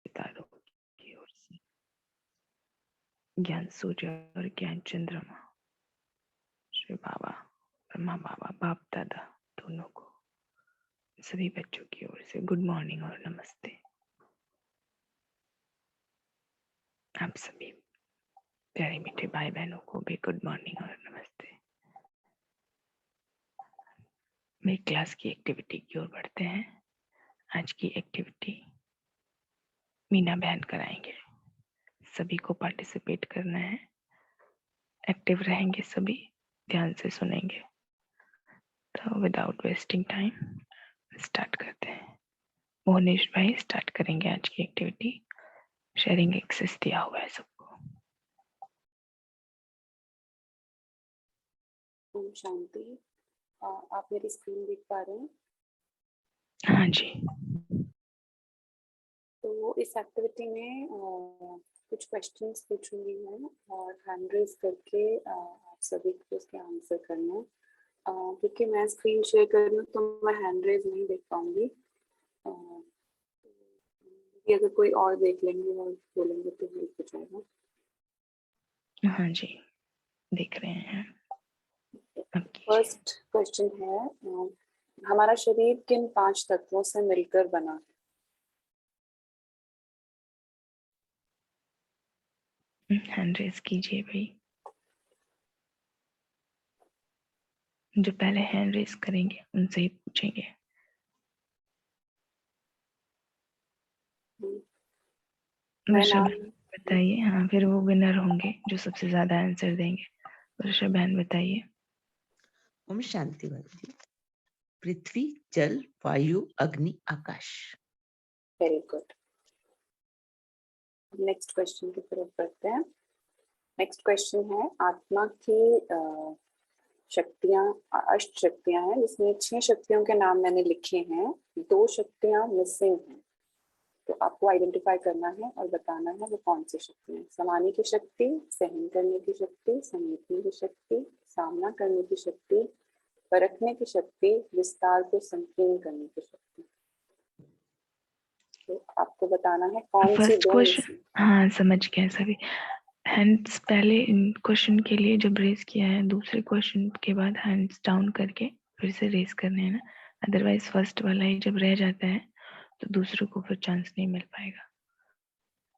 सितारों की ओर से ज्ञान सूर्य और ज्ञान चंद्रमा, श्री बाबा, ब्रह्मा बाबा, बाप दादा दोनों को, सभी बच्चों की ओर से गुड मॉर्निंग और नमस्ते। आप सभी प्यारे मीठे भाई बहनों को भी गुड मॉर्निंग और नमस्ते। मेरी क्लास की एक्टिविटी की ओर बढ़ते हैं। आज की एक्टिविटी मीना बहन कराएंगे। सभी को पार्टिसिपेट करना है, एक्टिव रहेंगे, सभी ध्यान से सुनेंगे। तो विदाउट वेस्टिंग टाइम स्टार्ट करते हैं। मोहनेश भाई स्टार्ट करेंगे आज की एक्टिविटी। शेयरिंग एक्सेस दिया हुआ है सबको। ओम शांति। आप मेरी स्क्रीन देख पा रहे हैं? हाँ जी। तो इस एक्टिविटी में कुछ क्वेश्चंस पूछूंगी मैं और हैंड रेज करके आप सभी को उसके आंसर करना है। क्योंकि मैं स्क्रीन शेयर कर रही हूँ तो मैं हैंड रेज नहीं देख पाऊंगी। अगर कोई और देख लेंगे और बोलेंगे तो हेल्प हो जाएगा। हाँ जी, देख रहे हैं। फर्स्ट क्वेश्चन है, हमारा शरीर किन 5 तत्वों से मिलकर बना है? हैंड रेज कीजिए भाई। जो पहले हैंड रेज करेंगे उनसे ही पूछेंगे। वर्षा बहन बताइए। हाँ, फिर वो विनर होंगे जो सबसे ज्यादा आंसर देंगे। वर्षा बहन बताइए। ओम शांति भगवती। पृथ्वी, जल, वायु, अग्नि, आकाश। Very good. नेक्स्ट क्वेश्चन की तरफ बढ़ते हैं। नेक्स्ट क्वेश्चन है, आत्मा की शक्तियां, अष्ट शक्तियां हैं, जिसमें 6 शक्तियों के नाम मैंने लिखे हैं, 2 शक्तियां मिसिंग हैं। तो आपको आइडेंटिफाई करना है और बताना है वो कौन सी शक्ति है। समाने की शक्ति, सहन करने की शक्ति, समेटने की शक्ति, सामना करने की शक्ति, परखने की शक्ति, विस्तार को संकीर्ण करने की शक्ति। तो आपको बताना है कौन सी फर्स्ट दो क्वेश्चन, हाँ समझ गए सभी। हैंड्स पहले क्वेश्चन के लिए जब रेज किया है, दूसरे क्वेश्चन के बाद हैंड्स डाउन करके फिर से रेज करने हैं ना। अदरवाइज फर्स्ट वाला ही जब रह जाता है तो दूसरों को फिर चांस नहीं मिल पाएगा।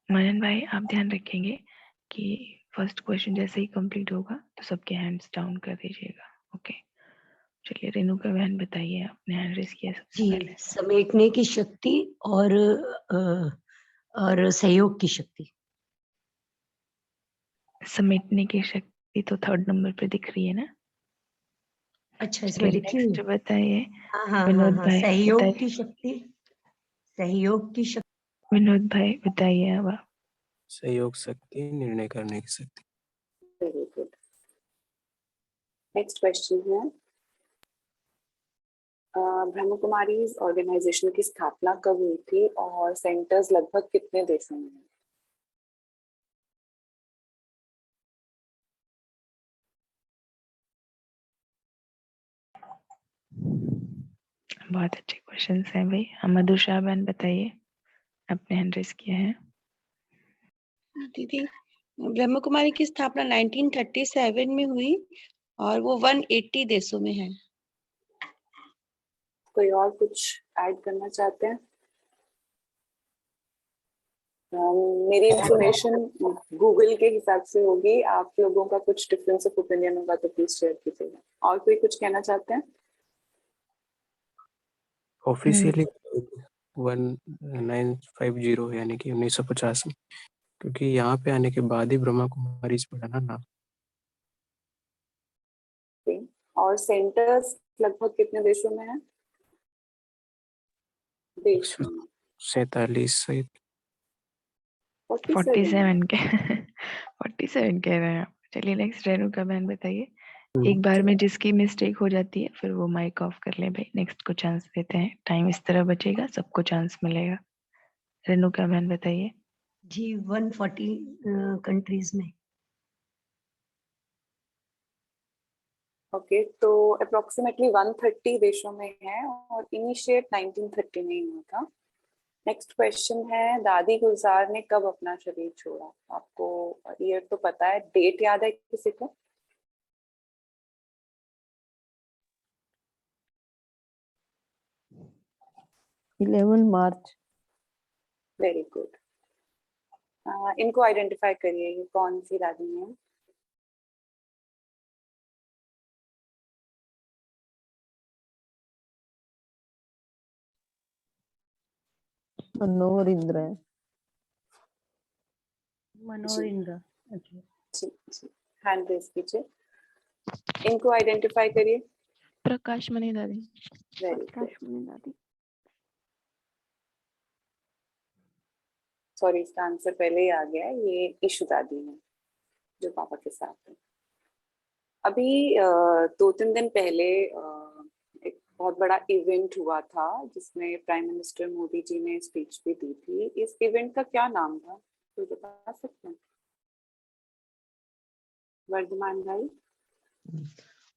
मनन भाई आप ध्यान रखेंगे कि फर्स्ट क्वेश्चन जैसे ही कंप्लीट होगा तो सबके हैंड्स डाउन कर दीजिएगा। ओके, चलिए रेणुका बहन बताइए, आपने हैंड रेज किया सबसे पहले। समेटने की शक्ति और सहयोग की शक्ति। समेटने की शक्ति तो 3rd नंबर पे दिख रही है ना। अच्छा, इसमें लिखी हुई नेक्स्ट बताइए। हाँ, विनोद भाई सहयोग की शक्ति, सहयोग की शक्ति। विनोद भाई बताइए अब आप। सहयोग शक्ति, निर्णय करने की शक्ति। Very good. नेक्स्ट क्वेश्चन है, ब्रह्म कुमारी ऑर्गेनाइजेशन की स्थापना कब हुई थी और सेंटर्स लगभग कितने देशों में हैं? बहुत अच्छे क्वेश्चंस हैं भाई। मधु शाह बहन बताइए, आपने हैंड रेज किया है। दीदी, ब्रह्म कुमारी की स्थापना 1937 में हुई और वो 180 देशों में है। कोई और कुछ ऐड करना चाहते हैं? मेरी इंफॉर्मेशन गूगल के हिसाब से होगी, आप लोगों का कुछ डिफरेंस ऑफ ओपिनियन होगा तो प्लीज शेयर कीजिएगा। और कोई कुछ कहना चाहते हैं? ऑफिशियली 1950 यानी कि 1950 में, क्योंकि यहाँ पे आने के बाद ही ब्रह्मा कुमारी पड़ा ना नाम। और सेंटर्स लगभग कितने देशों में है? 47 सहित 47 के 47 कह रहे हैं आप। चलिए नेक्स्ट रेणुका बहन बताइए। एक बार में जिसकी मिस्टेक हो जाती है फिर वो माइक ऑफ कर ले भाई। नेक्स्ट को चांस देते हैं, टाइम इस तरह बचेगा, सबको चांस मिलेगा। रेणुका बहन बताइए। जी, 140 कंट्रीज में। ओके, तो अप्रोक्सीमेटली 130 देशों में है और इनिशिएट 1930 में ही हुआ था। नेक्स्ट क्वेश्चन है, दादी गुलजार ने कब अपना शरीर छोड़ा? आपको ईयर तो पता है, डेट याद है किसी को? मार्च। Very good. इनको आइडेंटिफाई करिए, ये कौन सी दादी है? मनोहर इंद्र है। मनोहर इंद्र। अच्छा। जी जी, हैंड रेज कीजिए। इनको आइडेंटिफाई करिए। प्रकाश मणि दादी। Very good. प्रकाश मणि दादी। सॉरी, इसका आंसर पहले ही आ गया है, ये ईशु दादी है जो पापा के साथ है। अभी 2-3 दिन पहले एक बहुत बड़ा इवेंट हुआ था जिसमें प्राइम मिनिस्टर मोदी जी ने स्पीच भी दी थी। इस इवेंट का क्या नाम था, कोई बता सकते हैं? वर्धमान भाई।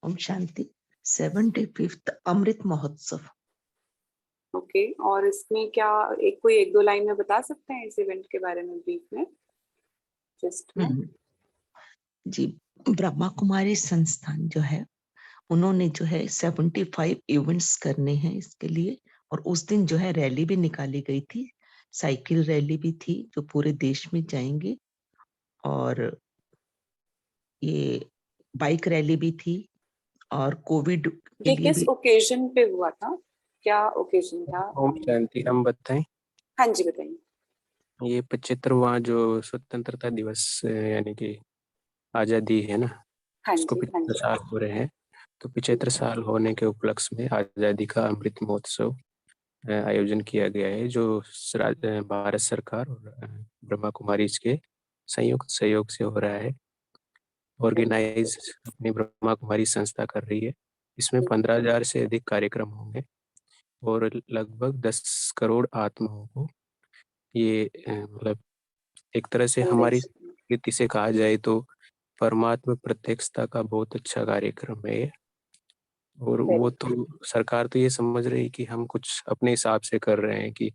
ओम शांति। 75th अमृत महोत्सव। ओके, और इसमें क्या कोई 1-2 लाइन में बता सकते हैं इस इवेंट के बारे में ब्रीफ में, जस्ट में? जी, ब्रह्मा कुमारी संस्थान जो है, उन्होंने जो है 75 इवेंट्स करने हैं इसके लिए, और उस दिन जो है रैली भी निकाली गई थी, साइकिल रैली भी थी जो पूरे देश में जाएंगे, और ये बाइक रैली भी थी, और कोविड के ये लिए किस भी। ओकेजन पे हुआ था, क्या ओकेजन था? ओम शांति। हम बताएं, हाँ जी बताइए। ये 75वां जो स्वतंत्रता दिवस यानी कि आज़ादी है ना, हाँ उसको जी, हाँ 75 जी। साल हो रहे हैं। तो 75 साल होने के उपलक्ष्य में आज़ादी का अमृत महोत्सव आयोजन किया गया है, जो भारत सरकार और ब्रह्मा कुमारीज के संयुक्त सहयोग से हो रहा है। ऑर्गेनाइज अपनी ब्रह्मा कुमारी संस्था कर रही है। इसमें 15,000 से अधिक कार्यक्रम होंगे और लगभग 10 करोड़ आत्माओं को ये मतलब एक तरह से हमारी संदेश। रीति से कहा जाए तो परमात्मा प्रत्यक्षता का बहुत अच्छा कार्यक्रम है ये। और वो वेरी तो सरकार तो ये समझ रही है कि हम कुछ अपने हिसाब से कर रहे हैं कि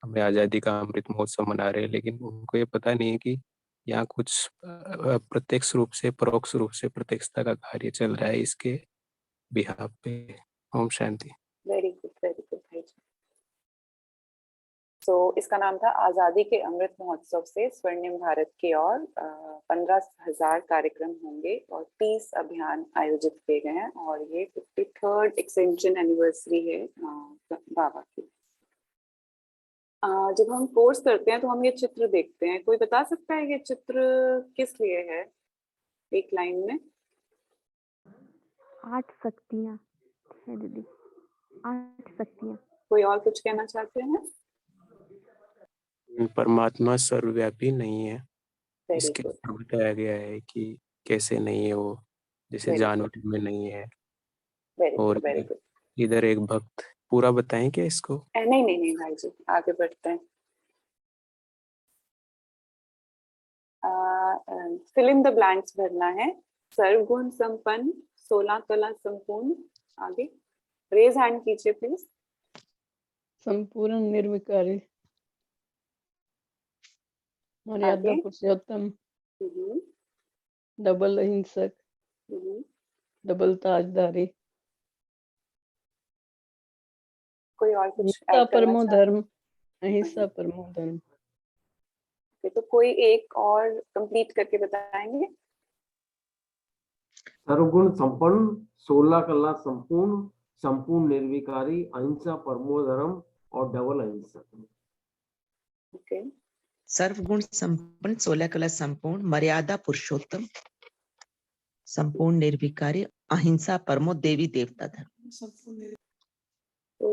हमें आज़ादी का अमृत महोत्सव मना रहे हैं, लेकिन उनको ये पता नहीं है कि यहाँ कुछ प्रत्यक्ष रूप से परोक्ष रूप से प्रत्यक्षता का कार्य चल रहा है इसके बिहाफ पे। ओम शांति। वेरी गुड भाई जी। तो इसका नाम था आजादी के अमृत महोत्सव से स्वर्णिम भारत की ओर 15,000 कार्यक्रम होंगे और 30 अभियान आयोजित किए गए हैं, और ये 53rd एक्सटेंशन एनिवर्सरी है बाबा की। जब हम कोर्स करते हैं तो हम ये चित्र देखते हैं, कोई बता सकता है ये चित्र किस लिए है, एक लाइन में? 8 शक्तियाँ है दीदी, 8 शक्तियाँ। कोई और कुछ कहना चाहते हैं? परमात्मा सर्वव्यापी नहीं है, वेरी इसके गुड, ऊपर बताया गया है कि कैसे नहीं है वो, जैसे वेरी गुड, जानवर में नहीं है। वेरी और गुड, वेरी गुड। इधर एक भक्त, पूरा बताएं क्या इसको? नहीं नहीं नहीं भाई जी, आगे बढ़ते हैं। फिल इन द ब्लैंक्स भरना है। सर्वगुण संपन्न, 16 कला संपूर्ण। आगे रेज हैंड कीजिए प्लीज। संपूर्ण निर्विकारी, मर्यादा आगे। पुरुषोत्तम, हम्म, डबल अहिंसक, हम्म। डबल ताजदारी, कोई और कुछ अहिंसा ऐड करना परमो चाहते धर्म, अहिंसा परमो धर्म। हैं? तो कोई एक और कंप्लीट करके बताएंगे? सर्वगुण संपन्न, 16 कला संपूर्ण, संपूर्ण निर्विकारी, अहिंसा परमो धर्म और डबल अहिंसक। ओके। सर्वगुण संपन्न, 16 कला संपूर्ण, मर्यादा पुरुषोत्तम, संपूर्ण निर्विकारी, अहिंसा परमो देवी देवता धर्म। तो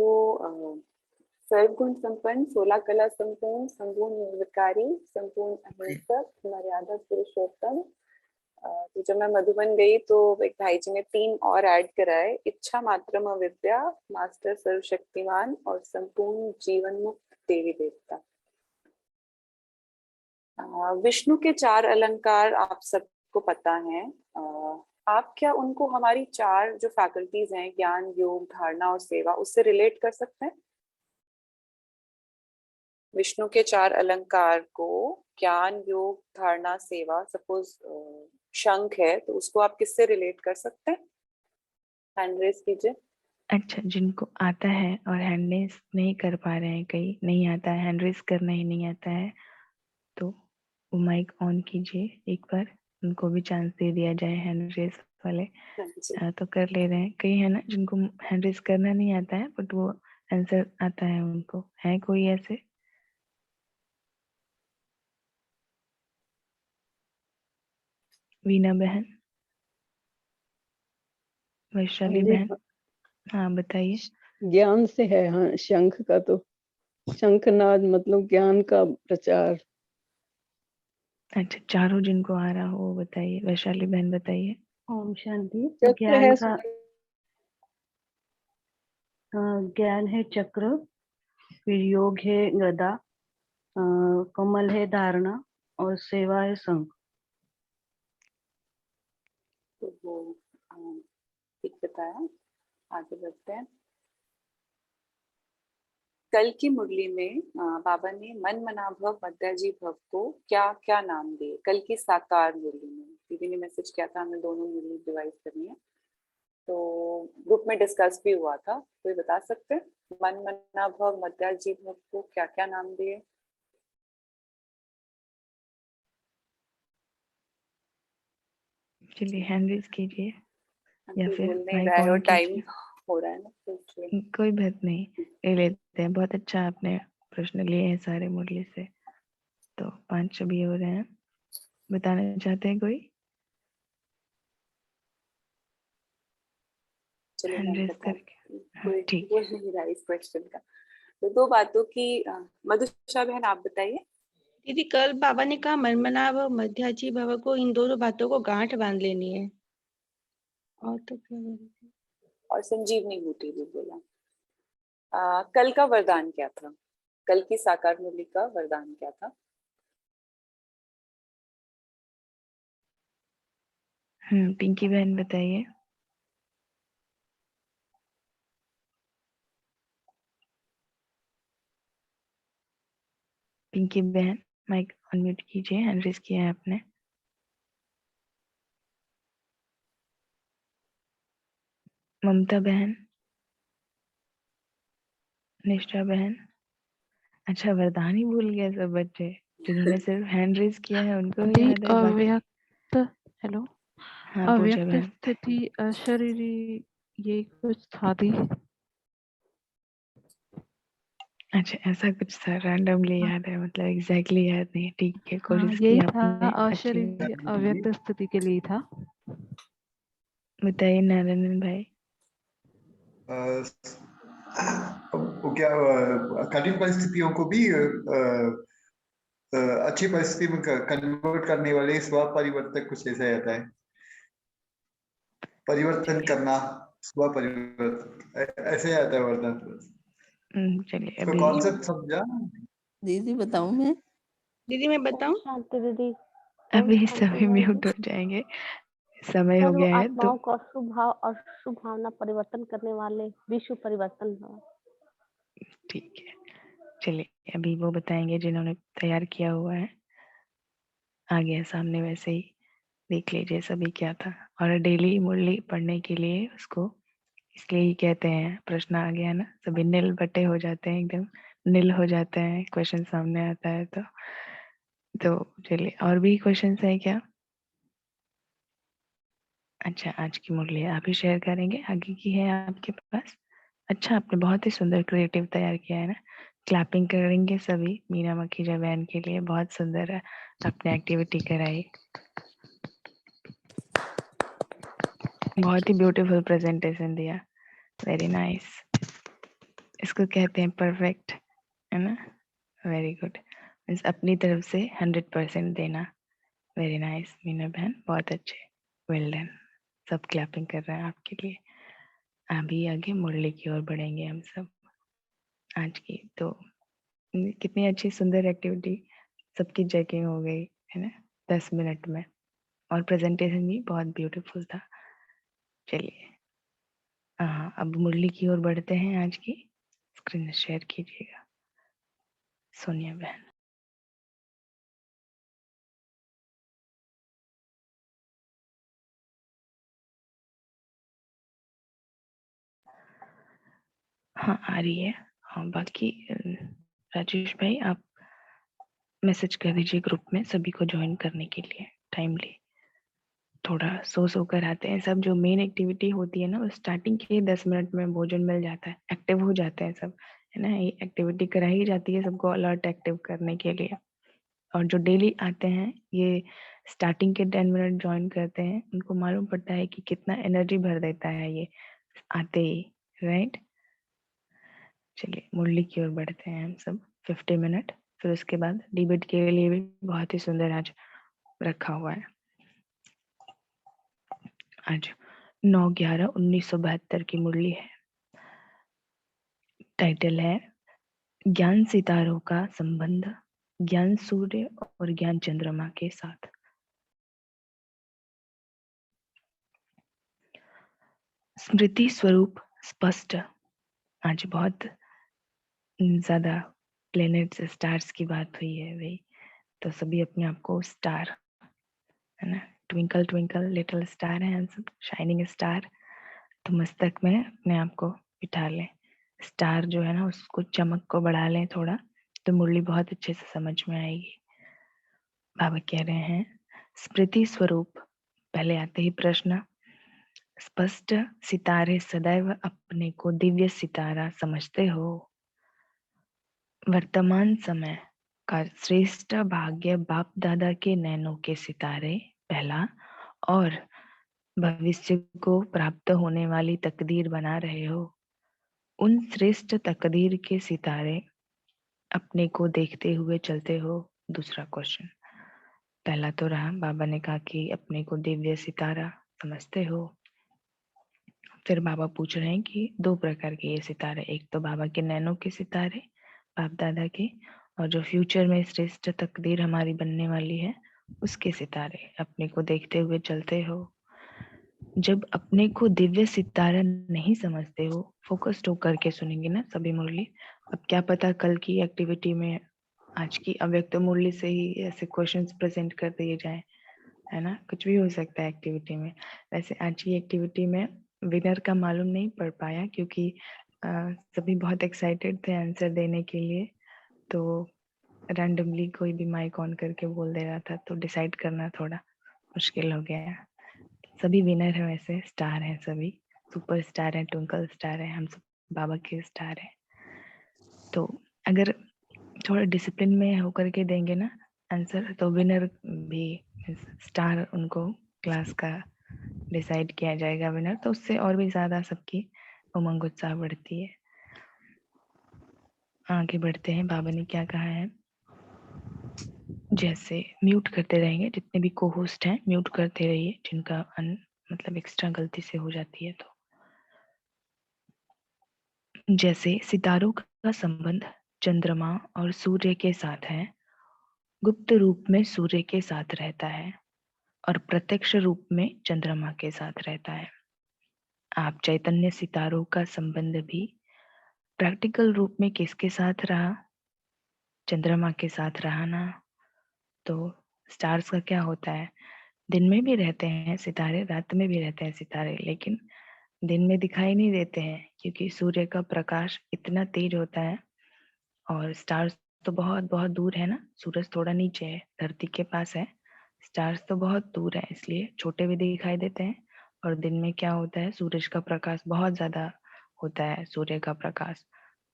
सर्वगुण संपन्न, 16 कला संपूर्ण, संपूर्ण निर्विकारी, संपूर्ण अहिंसक, मर्यादा पुरुषोत्तम। तो जब मैं मधुबन गई तो एक भाई जी ने 3 और ऐड कराए, इच्छा मात्रम अविद्या, मास्टर सर्वशक्तिमान और संपूर्ण जीवन मुक्त देवी देवता। विष्णु के 4 अलंकार आप सबको पता है। आप क्या उनको हमारी 4 जो फैकल्टीज हैं, ज्ञान, योग, धारणा और सेवा, उससे रिलेट कर सकते हैं? विष्णु के 4 अलंकार को ज्ञान, योग, धारणा, सेवा, सपोज शंख है तो उसको आप किससे रिलेट कर सकते हैं? हैंड रेज कीजिए। अच्छा, जिनको आता है और हैंड रेस नहीं कर पा रहे हैं, कहीं नहीं आता है, हैंड रेस करना ही नहीं आता है, तो वो माइक ऑन कीजिए एक बार, उनको भी चांस दे दिया जाए। हैंड रेस वाले हाँ जी। तो कर ले रहे हैं, कई है ना जिनको हैंड रेस करना नहीं आता है बट वो आंसर आता है उनको, है कोई ऐसे? वीना बहन, वैशाली जी, बहन, हाँ बताइए। ज्ञान से है। हाँ, शंख का तो शंखनाद मतलब ज्ञान का प्रचार। अच्छा, चारों जिनको आ रहा हो वो बताइए। वैशाली बहन बताइए। ओम शांति। चक्र ज्ञान है, का ज्ञान है चक्र, फिर योग है गदा, कमल है धारणा और सेवा है शंख। तो वो ठीक बताया। आगे बढ़ते हैं। कल की मुरली में बाबा ने मन मना भव मध्याजी भव को क्या क्या नाम दिए? कल की साकार मुरली में दीदी ने मैसेज किया था हमें दोनों मुरली रिवाइज करनी है, तो ग्रुप में डिस्कस भी हुआ था। कोई बता सकते हैं मन मना भव मध्याजी भव को क्या क्या नाम दिए? चलिए हैंड रेज कीजिए या कोई फिर बोल नहीं माइक रहा है ऑन और टाइम कीजिए। हो रहा है ना, तो इसलिए। कोई बात नहीं, ले लेते हैं। बहुत अच्छा आपने प्रश्न लिए हैं सारे मुरली से। तो 5 अभी हो रहे हैं, बताना चाहते हैं कोई? चलिए हैंड मैं रेज बताऊं। करके, हाँ कोई ठीक बोल है। नहीं रहा इस क्वेश्चन का। तो 2 बातों की मधुषा बहन आप बताइए। दीदी कल बाबा ने कहा मनमना व मध्याजी भव को, इन दोनों बातों को गांठ बांध लेनी है। और तो क्या बोल रही थी? और संजीवनी बूटी भी बोला। कल का वरदान क्या था? कल की साकार मुरली का वरदान क्या था? पिंकी बहन बताइए। पिंकी बहन माइक अनम्यूट कीजिए, हैंड रेज किया है आपने। ममता बहन, निष्ठा बहन, अच्छा वरदान ही भूल गया सब बच्चे, जिन्होंने सिर्फ हैंड रेज किया है उनको ही दी याद है, बाकी। अव्यक्त, हेलो, हाँ पूजा अव्यक्त बहन। स्थिति, अशरीरी, ये कुछ था दी। अच्छा ऐसा कुछ था, रैंडमली हाँ, याद है, मतलब एग्जैक्टली याद नहीं। ठीक है, हाँ कोशिश की यही था, आपने, अच्छी अशरीरी अव्यक्त स्थिति के लिए था। बताइए नारायण भाई। वो क्या कठिन परिस्थितियों को भी अच्छी परिस्थिति में कन्वर्ट करने वाले स्वभाव परिवर्तक, कुछ ऐसा आता है, परिवर्तन करना, स्वभाव परिवर्तन, ऐसे आता है वरदान। चलिए तो अभी कॉन्सेप्ट समझा दीदी बताऊं मैं? दीदी मैं बताऊं? शांति दीदी। अभी शांति सभी बहन म्यूट हो जाएंगे, समय हो सर्व गया है तो। आत्माओं को शुभ भाव और शुभ भावना परिवर्तन करने वाले विश्व परिवर्तन भाव। ठीक है, चलिए अभी वो बताएंगे जिन्होंने तैयार किया हुआ है, आ गया सामने, वैसे ही देख लीजिए सभी क्या था। और डेली मुरली पढ़ने के लिए उसको इसलिए ही कहते हैं, प्रश्न आ गया ना, सभी नील बटे हो जाते हैं, एकदम नील हो जाते हैं, क्वेश्चन सामने आता है तो चलिए, और भी क्वेश्चन है क्या? अच्छा, आज की मुरली आप ही शेयर करेंगे, आगे की है आपके पास? अच्छा, आपने बहुत ही सुंदर क्रिएटिव तैयार किया है ना। क्लैपिंग करेंगे सभी मीना मखीजा बहन के लिए, बहुत सुंदर है आपने एक्टिविटी कराई, बहुत ही ब्यूटीफुल प्रेजेंटेशन दिया, वेरी नाइस। इसको कहते हैं परफेक्ट, है ना? वेरी गुड, मीन्स अपनी तरफ से 100% देना। वेरी नाइस मीना बहन, बहुत अच्छे, वेल डन। सब क्लैपिंग कर रहे हैं आपके लिए। अभी आगे मुरली की ओर बढ़ेंगे हम सब। आज की तो कितनी अच्छी सुंदर एक्टिविटी, सबकी चेकिंग हो गई है ना 10 मिनट में, और प्रेजेंटेशन भी बहुत ब्यूटीफुल था। चलिए हाँ, अब मुरली की ओर बढ़ते हैं। आज की स्क्रीन शेयर कीजिएगा। सोनिया बहन। हाँ आ रही है। हाँ बाकी राजेश भाई आप मैसेज कर दीजिए ग्रुप में सभी को ज्वाइन करने के लिए टाइमली। थोड़ा सो कर आते हैं सब, जो मेन एक्टिविटी होती है ना वो स्टार्टिंग के 10 मिनट में भोजन मिल जाता है, एक्टिव हो जाते हैं सब, है ना। ये एक्टिविटी कराई जाती है सबको अलर्ट एक्टिव करने के लिए। और जो डेली आते हैं ये स्टार्टिंग के 10 मिनट ज्वाइन करते हैं, उनको मालूम पड़ता है कि कितना एनर्जी भर देता है ये आते ही, राइट। चलिए मुरली की ओर बढ़ते हैं हम सब 50 मिनट। फिर उसके बाद डिबेट के लिए भी बहुत ही सुंदर आज रखा हुआ है। आज 9/11/1972 की मुरली है। टाइटल है ज्ञान सितारों का संबंध ज्ञान सूर्य और ज्ञान चंद्रमा के साथ। स्मृति स्वरूप स्पष्ट। आज बहुत ज्यादा प्लेनेट्स स्टार्स की बात हुई है भाई, तो सभी अपने आप को स्टार, है ना, ट्विंकल ट्विंकल लिटिल स्टार है हम सब, शाइनिंग स्टार। तो मस्तक में अपने आप को बिठा लें, स्टार जो है ना उसको चमक को बढ़ा लें थोड़ा, तो मुरली बहुत अच्छे से समझ में आएगी। बाबा कह रहे हैं स्मृति स्वरूप, पहले आते ही प्रश्न, स्पष्ट सितारे सदैव अपने को दिव्य सितारा समझते हो। वर्तमान समय का श्रेष्ठ भाग्य बाप दादा के नैनों के सितारे पहला, और भविष्य को प्राप्त होने वाली तकदीर बना रहे हो। उन श्रेष्ठ तकदीर के सितारे अपने को देखते हुए चलते हो। दूसरा क्वेश्चन, पहला तो रहा बाबा ने कहा कि अपने को दिव्य सितारा समझते हो। फिर बाबा पूछ रहे हैं कि दो प्रकार के ये सितारे, एक तो बाबा के नैनो के सितारे बाप दादा के, और जो फ्यूचर में श्रेष्ठ तकदीर हमारी बनने वाली है उसके सितारे अपने को देखते हुए चलते हो। जब अपने को दिव्य सितारा नहीं समझते हो, फोकस्ड होकर के सुनेंगे ना सभी मुरली। अब क्या पता कल की एक्टिविटी में आज की अव्यक्त मुरली से ही ऐसे क्वेश्चंस प्रेजेंट कर दिए जाए, है ना, कुछ भी हो सकता है एक्टिविटी में। वैसे आज की एक्टिविटी में विनर का मालूम नहीं पड़ पाया क्योंकि सभी बहुत एक्साइटेड थे आंसर देने के लिए, तो रैंडमली कोई भी माइक ऑन करके बोल दे रहा था, तो डिसाइड करना थोड़ा मुश्किल हो गया। सभी विनर है, वैसे स्टार हैं सभी, सुपर स्टार है, ट्विंकल स्टार है, हम सब बाबा के स्टार है। तो अगर थोड़ा डिसिप्लिन में होकर के देंगे ना आंसर, तो विनर भी स्टार उनको क्लास का डिसाइड किया जाएगा विनर, तो उससे और भी ज्यादा सबकी उमंग उत्साह बढ़ती है। आगे बढ़ते हैं, बाबा ने क्या कहा है। जैसे म्यूट करते रहेंगे, जितने भी को होस्ट हैं म्यूट करते रहिए, जिनका मतलब एक्स्ट्रा गलती से हो जाती है। तो जैसे सितारों का संबंध चंद्रमा और सूर्य के साथ है, गुप्त रूप में सूर्य के साथ रहता है और प्रत्यक्ष रूप में चंद्रमा के साथ रहता है। आप चैतन्य सितारों का संबंध भी प्रैक्टिकल रूप में किसके साथ रहा, चंद्रमा के साथ रहा ना। तो स्टार्स का क्या होता है, दिन में भी रहते हैं सितारे, रात में भी रहते हैं सितारे, लेकिन दिन में दिखाई नहीं देते हैं क्योंकि सूर्य का प्रकाश इतना तेज होता है। और स्टार्स तो बहुत बहुत दूर है ना, सूरज थोड़ा नीचे है, धरती के पास है, स्टार्स तो बहुत दूर है, इसलिए छोटे भी दिखाई देते हैं। और दिन में क्या होता है, सूरज का प्रकाश बहुत ज्यादा होता है, सूर्य का प्रकाश,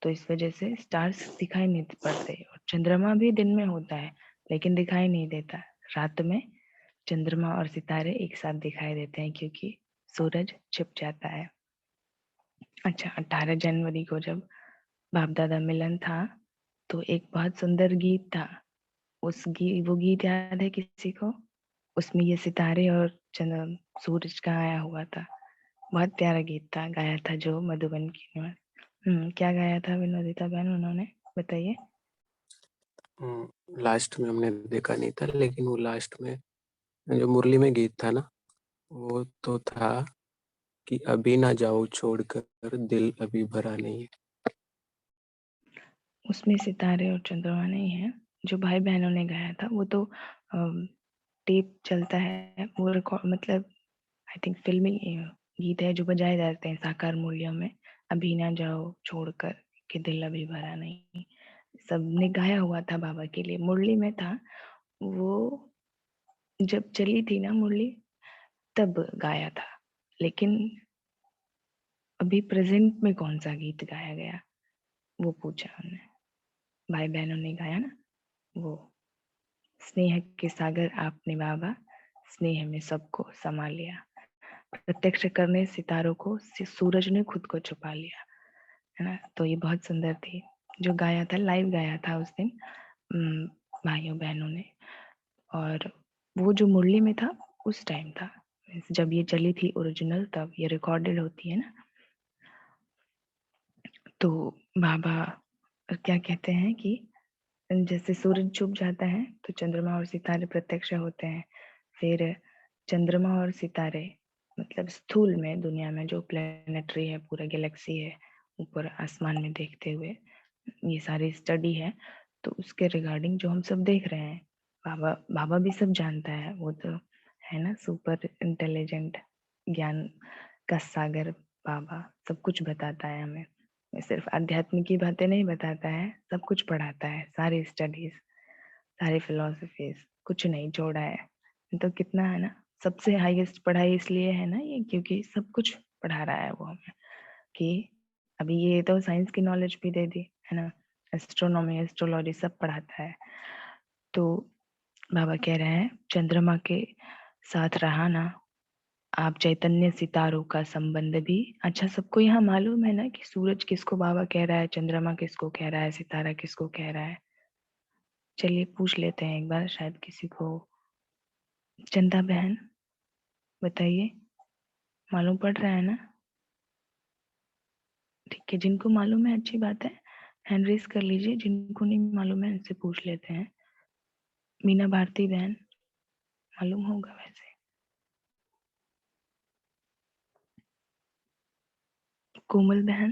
तो इस वजह से स्टार्स दिखाई नहीं पड़ते। और चंद्रमा भी दिन में होता है लेकिन दिखाई नहीं देता, रात में चंद्रमा और सितारे एक साथ दिखाई देते हैं क्योंकि सूरज छिप जाता है। अच्छा, 18 जनवरी को जब बाप दादा मिलन था तो एक बहुत सुंदर गीत था, वो गीत याद है किसी को? उसमें ये सितारे और चंद्र सूरज का आया हुआ था, बहुत प्यारा गीत था, गाया था जो मधुबन की निवास। क्या गाया था विनोदिता बहन उन्होंने, बताइए। लास्ट में हमने देखा नहीं था, लेकिन वो लास्ट में जो मुरली में गीत था ना, वो तो था कि अभी ना जाओ छोड़कर, दिल अभी भरा नहीं है। उसमें सितारे और चंद्रमा नहीं है। जो भाई बहनों ने गाया था वो तो टेप चलता है, वो रिकॉर्ड मतलब आई थिंक फिल्मी गीत है जो बजाए जाते हैं साकार मूल्यों में। अभी ना जाओ छोड़कर कि दिल अभी भरा नहीं, सबने गाया हुआ था बाबा के लिए। मुरली में था वो, जब चली थी ना मुरली तब गाया था। लेकिन अभी प्रेजेंट में कौन सा गीत गाया गया वो पूछा हमने। भाई बहनों ने गाया ना वो, स्नेह के सागर आपने बाबा, स्नेह में सबको समा लिया, प्रत्यक्ष करने सितारों को सूरज ने खुद को छुपा लिया, है ना। तो ये बहुत सुंदर थी, जो गाया था लाइव गाया था उस दिन भाइयों बहनों ने। और वो जो मुरली में था उस टाइम था जब ये चली थी ओरिजिनल, तब ये रिकॉर्डेड होती है ना। तो बाबा क्या कहते हैं कि जैसे सूरज छुप जाता है तो चंद्रमा और सितारे प्रत्यक्ष होते हैं। फिर चंद्रमा और सितारे मतलब स्थूल में दुनिया में जो प्लेनेटरी है, पूरा गैलेक्सी है ऊपर आसमान में देखते हुए, ये सारी स्टडी है। तो उसके रिगार्डिंग जो हम सब देख रहे हैं, बाबा भी सब जानता है, वो तो है ना सुपर इंटेलिजेंट, ज्ञान का सागर बाबा, सब कुछ बताता है हमें। सिर्फ आध्यात्मिक की बातें नहीं बताता है, सब कुछ पढ़ाता है, सारी स्टडीज, सारी फिलोसफीज, कुछ नहीं छोड़ा है। तो कितना है ना, सबसे हाईएस्ट पढ़ाई इसलिए है ना ये, क्योंकि सब कुछ पढ़ा रहा है वो हमें। कि अभी ये तो साइंस की नॉलेज भी दे दी है ना, एस्ट्रोनॉमी एस्ट्रोलॉजी सब पढ़ाता है। तो बाबा कह रहे हैं चंद्रमा के साथ रहा ना आप, चैतन्य सितारों का संबंध भी। अच्छा, सबको यहाँ मालूम है ना कि सूरज किसको बाबा कह रहा है, चंद्रमा किसको कह रहा है, सितारा किसको कह रहा है। चलिए पूछ लेते हैं एक बार, शायद किसी को। चंदा बहन बताइए, मालूम पड़ रहा है ना? ठीक है, जिनको मालूम है अच्छी बात है, हैंड रेज कर लीजिए। जिनको नहीं मालूम है उनसे पूछ लेते हैं। मीना भारती बहन, मालूम होगा वैसे। कोमल बहन,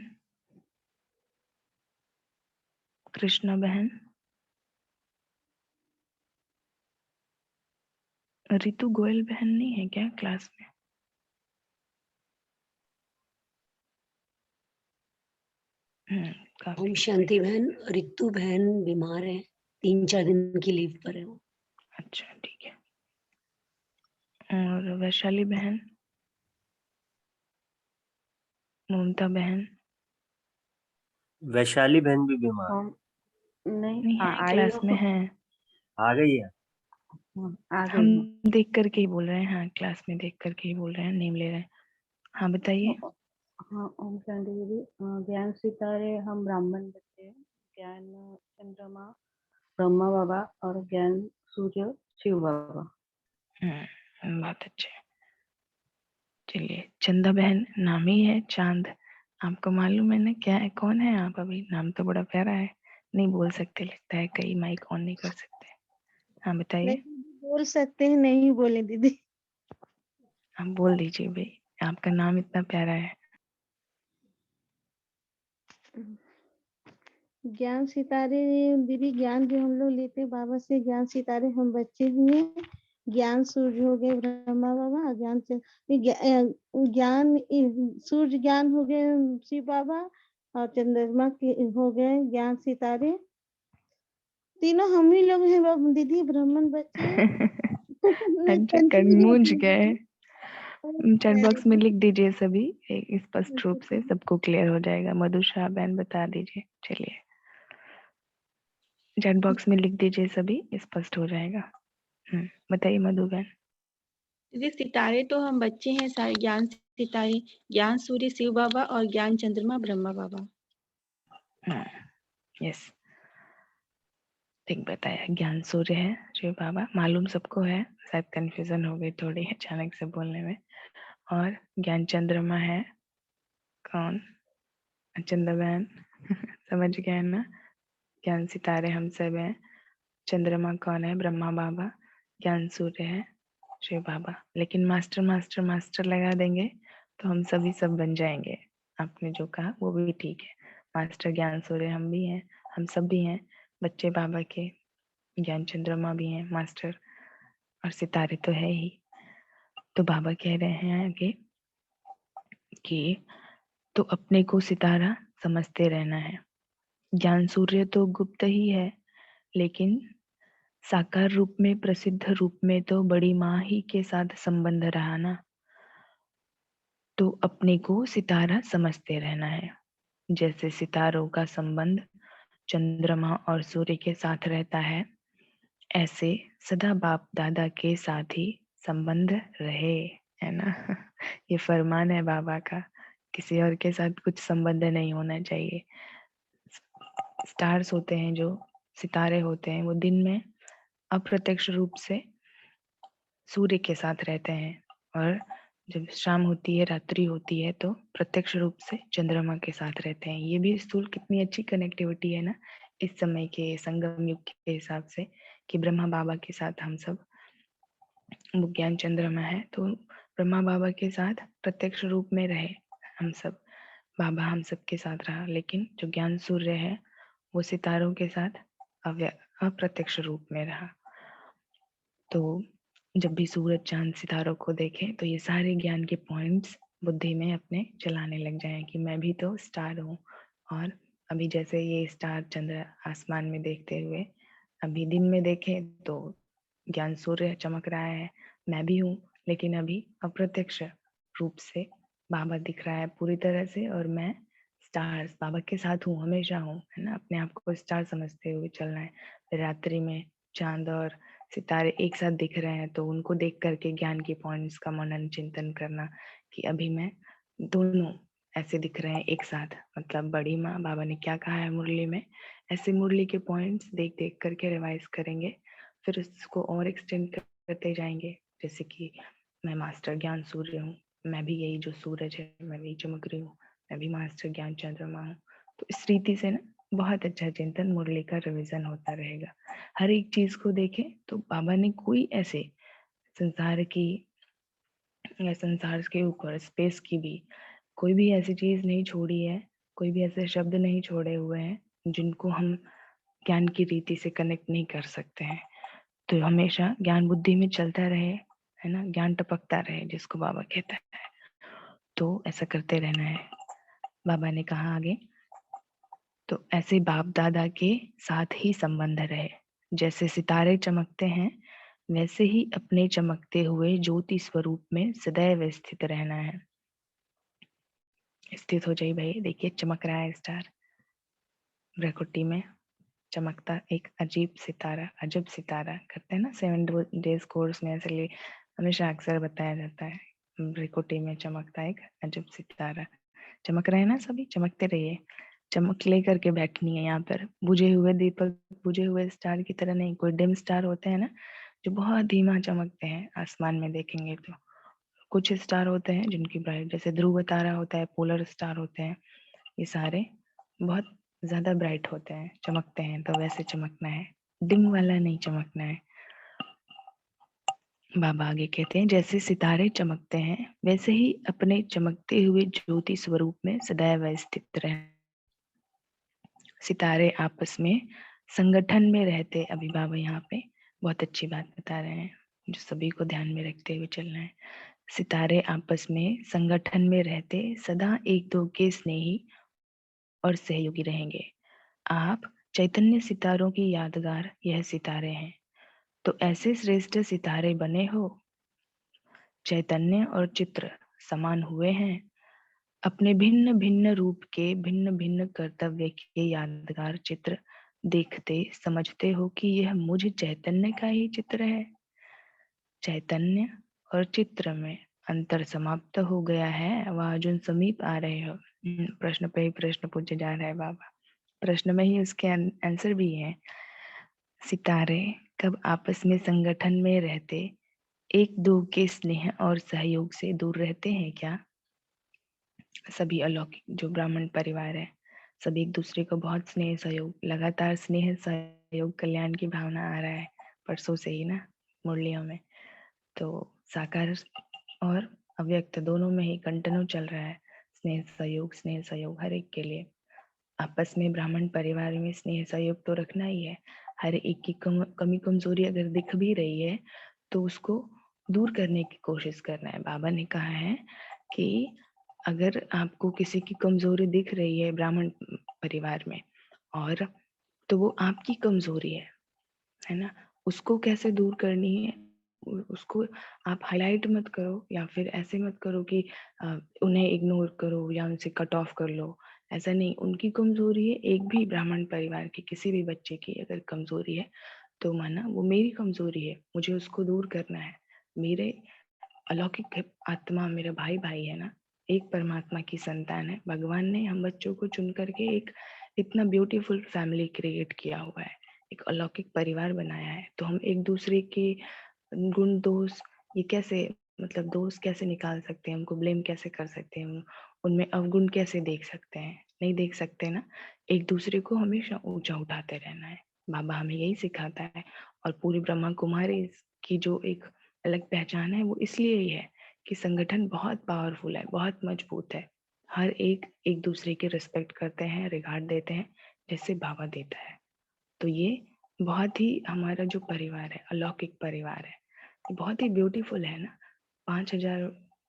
कृष्णा बहन, रितु गोयल बहन नहीं है क्या क्लास में? काफी ओम शांति बहन, रितु बहन बीमार है, 3-4 दिन की लीव पर है वो। अच्छा ठीक है। और वैशाली बहन, ममता बहन, वैशाली बहन भी बीमार नहीं है आई क्लास में हो। है। आ गई है। आ हम गई हूँ। देख करके ही बोल रहे हैं, हाँ क्लास में देख करके ही बोल रहे हैं, नेम ले रहे हैं। हाँ बताइए। हाँ ओम शांति दीदी। ज्ञान सितारे हम ब्राह्मण बच्चे हैं, ज्ञान चंद्रमा ब्रह्मा बाबा और ज्ञान सूर्य शिव बाबा। बहुत अच्छे। चलिए, चंदा बहन नाम ही है चांद, आपको मालूम है ना क्या है, कौन है आप? अभी नाम तो बड़ा प्यारा है, नहीं बोल सकते लगता है, कई माइक ऑन नहीं कर सकते। हाँ बताइए। नहीं बोल सकते हैं, नहीं बोले दीदी। आप बोल दीजिए भाई, आपका नाम इतना प्यारा है। ज्ञान सितारे दीदी, ज्ञान जो हम लोग लेते हैं बाबा से, ज्ञान सितारे हम बच्चे हुए, ज्ञान सूर्य हो गए ब्रह्मा बाबा, ज्ञान सूर्य ज्ञान हो गए शिव बाबा, और चंद्रमा के हो गए ज्ञान सितारे। तीनों हम ही लोग हैं बाबा दीदी, ब्राह्मण बच्चे। अच्छा, कन्मूझ गए। चैट बॉक्स में लिख दीजिए सभी, एक स्पष्ट रूप से सबको क्लियर हो जाएगा। मधुषा बहन बता दीजिए। चलिए चैट बॉक्स में लिख दीजिए सभी, स्पष्ट हो जाएगा। बताइए मधु बहन। दीदी सितारे तो हम बच्चे हैं सारे, ज्ञान सितारे, ज्ञान सूर्य शिव बाबा और ज्ञान चंद्रमा ब्रह्मा बाबा। यस, ठीक बताया। ज्ञान सूर्य है शिव बाबा, मालूम सबको है, शायद कंफ्यूजन हो गई थोड़ी अचानक से बोलने में। और ज्ञान चंद्रमा है कौन? चंदा बहन समझ गए ना? ज्ञान सितारे हम सब हैं, चंद्रमा कौन है? ब्रह्मा बाबा, ज्ञान सूर्य है शिव बाबा। लेकिन मास्टर मास्टर मास्टर लगा देंगे तो हम सभी सब बन जाएंगे। आपने जो कहा वो भी ठीक है, मास्टर ज्ञान सूर्य हम भी हैं, हम सब भी हैं बच्चे बाबा के, ज्ञान चंद्रमा भी हैं मास्टर, और सितारे तो है ही। तो बाबा कह रहे हैं आगे कि तो अपने को सितारा समझते रहना है। ज्ञान सूर्य तो गुप्त ही है, लेकिन साकार रूप में, प्रसिद्ध रूप में तो बड़ी माँ ही के साथ संबंध रहा ना। तो अपने को सितारा समझते रहना है। जैसे सितारों का संबंध चंद्रमा और सूर्य के साथ रहता है, ऐसे सदा बाप दादा के साथ ही संबंध रहे, है ना। ये फरमान है बाबा का, किसी और के साथ कुछ संबंध नहीं होना चाहिए। स्टार्स होते हैं, जो सितारे होते हैं, वो दिन में अप्रत्यक्ष रूप से सूर्य के साथ रहते हैं, और जब शाम होती है, रात्रि होती है, तो प्रत्यक्ष रूप से चंद्रमा के साथ रहते हैं। ये भी स्थूल कितनी अच्छी कनेक्टिविटी है ना इस समय के संगम युग के हिसाब से, कि ब्रह्मा बाबा के साथ हम सब, वो ज्ञान चंद्रमा है, तो ब्रह्मा बाबा के साथ प्रत्यक्ष रूप में रहे हम सब, बाबा हम सब के साथ रहा। लेकिन जो ज्ञान सूर्य है, वो सितारों के साथ अप्रत्यक्ष रूप में रहा। तो जब भी सूरज चांद सितारों को देखें, तो ये सारे ज्ञान के पॉइंट्स बुद्धि में अपने चलाने लग जाएं कि मैं भी तो स्टार हूँ। और अभी जैसे ये स्टार चंद्र आसमान में देखते हुए, अभी दिन में देखें तो ज्ञान सूर्य चमक रहा है, मैं भी हूँ, लेकिन अभी अप्रत्यक्ष रूप से बाबा दिख रहा है पूरी तरह से, और मैं स्टार्स बाबा के साथ हूँ, हमेशा हूँ, है ना। अपने आप को स्टार समझते हुए चलना है। फिर रात्रि में चांद और सितारे एक साथ दिख रहे हैं, तो उनको देख करके ज्ञान के पॉइंट्स का मनन चिंतन करना कि अभी मैं दोनों ऐसे दिख रहे हैं एक साथ। मतलब बड़ी माँ, बाबा ने क्या कहा है मुरली में, ऐसे मुरली के पॉइंट्स देख देख करके रिवाइज करेंगे, फिर उसको और एक्सटेंड करते जाएंगे। जैसे कि मैं मास्टर ज्ञान सूर्य हूँ, मैं भी यही जो सूरज है, मैं भी चमक रही हूँ, मैं भी मास्टर ज्ञान चंद्रमा हूँ। तो इस रीति से ना बहुत अच्छा चिंतन मुरली का रिविजन होता रहेगा। हर एक चीज को देखें तो बाबा ने कोई ऐसे संसार की या संसार के ऊपर स्पेस की भी कोई भी ऐसी चीज नहीं छोड़ी है, कोई भी ऐसे शब्द नहीं छोड़े हुए हैं जिनको हम ज्ञान की रीति से कनेक्ट नहीं कर सकते हैं। तो हमेशा ज्ञान बुद्धि में चलता रहे, है ना, ज्ञान टपकता रहे, जिसको बाबा कहता है। तो ऐसा करते रहना है। बाबा ने कहा आगे, तो ऐसे बाप दादा के साथ ही संबंध रहे। जैसे सितारे चमकते हैं, वैसे ही अपने चमकते हुए ज्योति स्वरूप में सदैव स्थित रहना है। स्थित हो जाइए भाई। देखिए चमक रहा है स्टार, ब्रह्मकुटी में चमकता एक अजीब सितारा, अजब सितारा करते हैं ना 7 डेज कोर्स में, इसलिए हमेशा अक्सर बताया जाता है ब्रह्मकुटी में चमकता एक अजब सितारा। चमक रहे हैं ना सभी, चमकते रहिए। चमक लेकर के बैठनी है यहाँ पर, बुझे हुए दीपक, बुझे हुए स्टार की तरह नहीं। कोई डिम स्टार होते हैं ना जो बहुत धीमा चमकते हैं, आसमान में देखेंगे तो। कुछ स्टार होते हैं जिनकी ब्राइट, जैसे ध्रुव तारा होता है, पोलर स्टार होते हैं, ये सारे बहुत ज्यादा ब्राइट होते हैं, चमकते हैं। तो वैसे चमकना है, डिम वाला नहीं चमकना है। बाबा आगे कहते हैं, जैसे सितारे चमकते हैं, वैसे ही अपने चमकते हुए ज्योति स्वरूप में सदैव स्थित रहे। सितारे आपस में संगठन में रहते, अभी बाबा यहाँ पे बहुत अच्छी बात बता रहे हैं जो सभी को ध्यान में रखते हुए चलना है। सितारे आपस में संगठन में रहते, सदा एक दो के स्नेही और सहयोगी रहेंगे। आप चैतन्य सितारों की यादगार यह सितारे हैं। तो ऐसे श्रेष्ठ सितारे बने हो, चैतन्य और चित्र समान हुए हैं। अपने भिन्न भिन्न रूप के भिन्न भिन्न कर्तव्य के यादगार चित्र देखते समझते हो कि यह मुझ चैतन्य का ही चित्र है। चैतन्य और चित्र में अंतर समाप्त हो गया है, वह अर्जुन समीप आ रहे हो। प्रश्न पे ही प्रश्न पूछे जा रहा है बाबा, प्रश्न में ही उसके आंसर भी है। सितारे कब आपस में संगठन में रहते, एक दो के स्नेह और सहयोग से दूर रहते हैं क्या? सभी अलौकिक जो ब्राह्मण परिवार है, सभी एक दूसरे को बहुत स्नेह सहयोग, लगातार स्नेह सहयोग कल्याण की भावना आ रहा है परसों से ही ना मुरलियों में। तो साकार और अव्यक्त दोनों में ही कंटिन्यू चल रहा है स्नेह सहयोग हर एक के लिए। आपस में ब्राह्मण परिवार में स्नेह सहयोग तो रखना ही है। हर एक की कमी कमजोरी अगर दिख भी रही है तो उसको दूर करने की कोशिश करना है। बाबा ने कहा है कि अगर आपको किसी की कमजोरी दिख रही है ब्राह्मण परिवार में, और तो वो आपकी कमजोरी है ना, उसको कैसे दूर करनी है, उसको आप हाईलाइट मत करो या फिर ऐसे मत करो कि उन्हें इग्नोर करो या उनसे कट ऑफ कर लो। ऐसा नहीं, उनकी कमजोरी है, एक भी ब्राह्मण परिवार के किसी भी बच्चे की अगर कमजोरी है तो माना वो मेरी कमजोरी है, मुझे उसको दूर करना है। मेरे अलौकिक आत्मा मेरा भाई है ना, एक परमात्मा की संतान है। भगवान ने हम बच्चों को चुन करके एक इतना ब्यूटीफुल फैमिली क्रिएट किया हुआ है, एक अलौकिक परिवार बनाया है। तो हम एक दूसरे के गुण दोष ये कैसे, मतलब दोष कैसे निकाल सकते हैं, उनको ब्लेम कैसे कर सकते हैं, उनमें अवगुण कैसे देख सकते हैं, नहीं देख सकते ना। एक दूसरे को हमेशा ऊंचा उठाते रहना है, बाबा हमें यही सिखाता है। और पूरी ब्रह्मा कुमारी की जो एक अलग पहचान है वो इसलिए ही है कि संगठन बहुत पावरफुल है, बहुत मजबूत है। हर एक एक दूसरे की रिस्पेक्ट करते हैं, रिगार्ड देते हैं जैसे बाबा देता है। तो ये बहुत ही हमारा जो परिवार है, अलौकिक परिवार है, ये बहुत ही ब्यूटीफुल है ना। 5000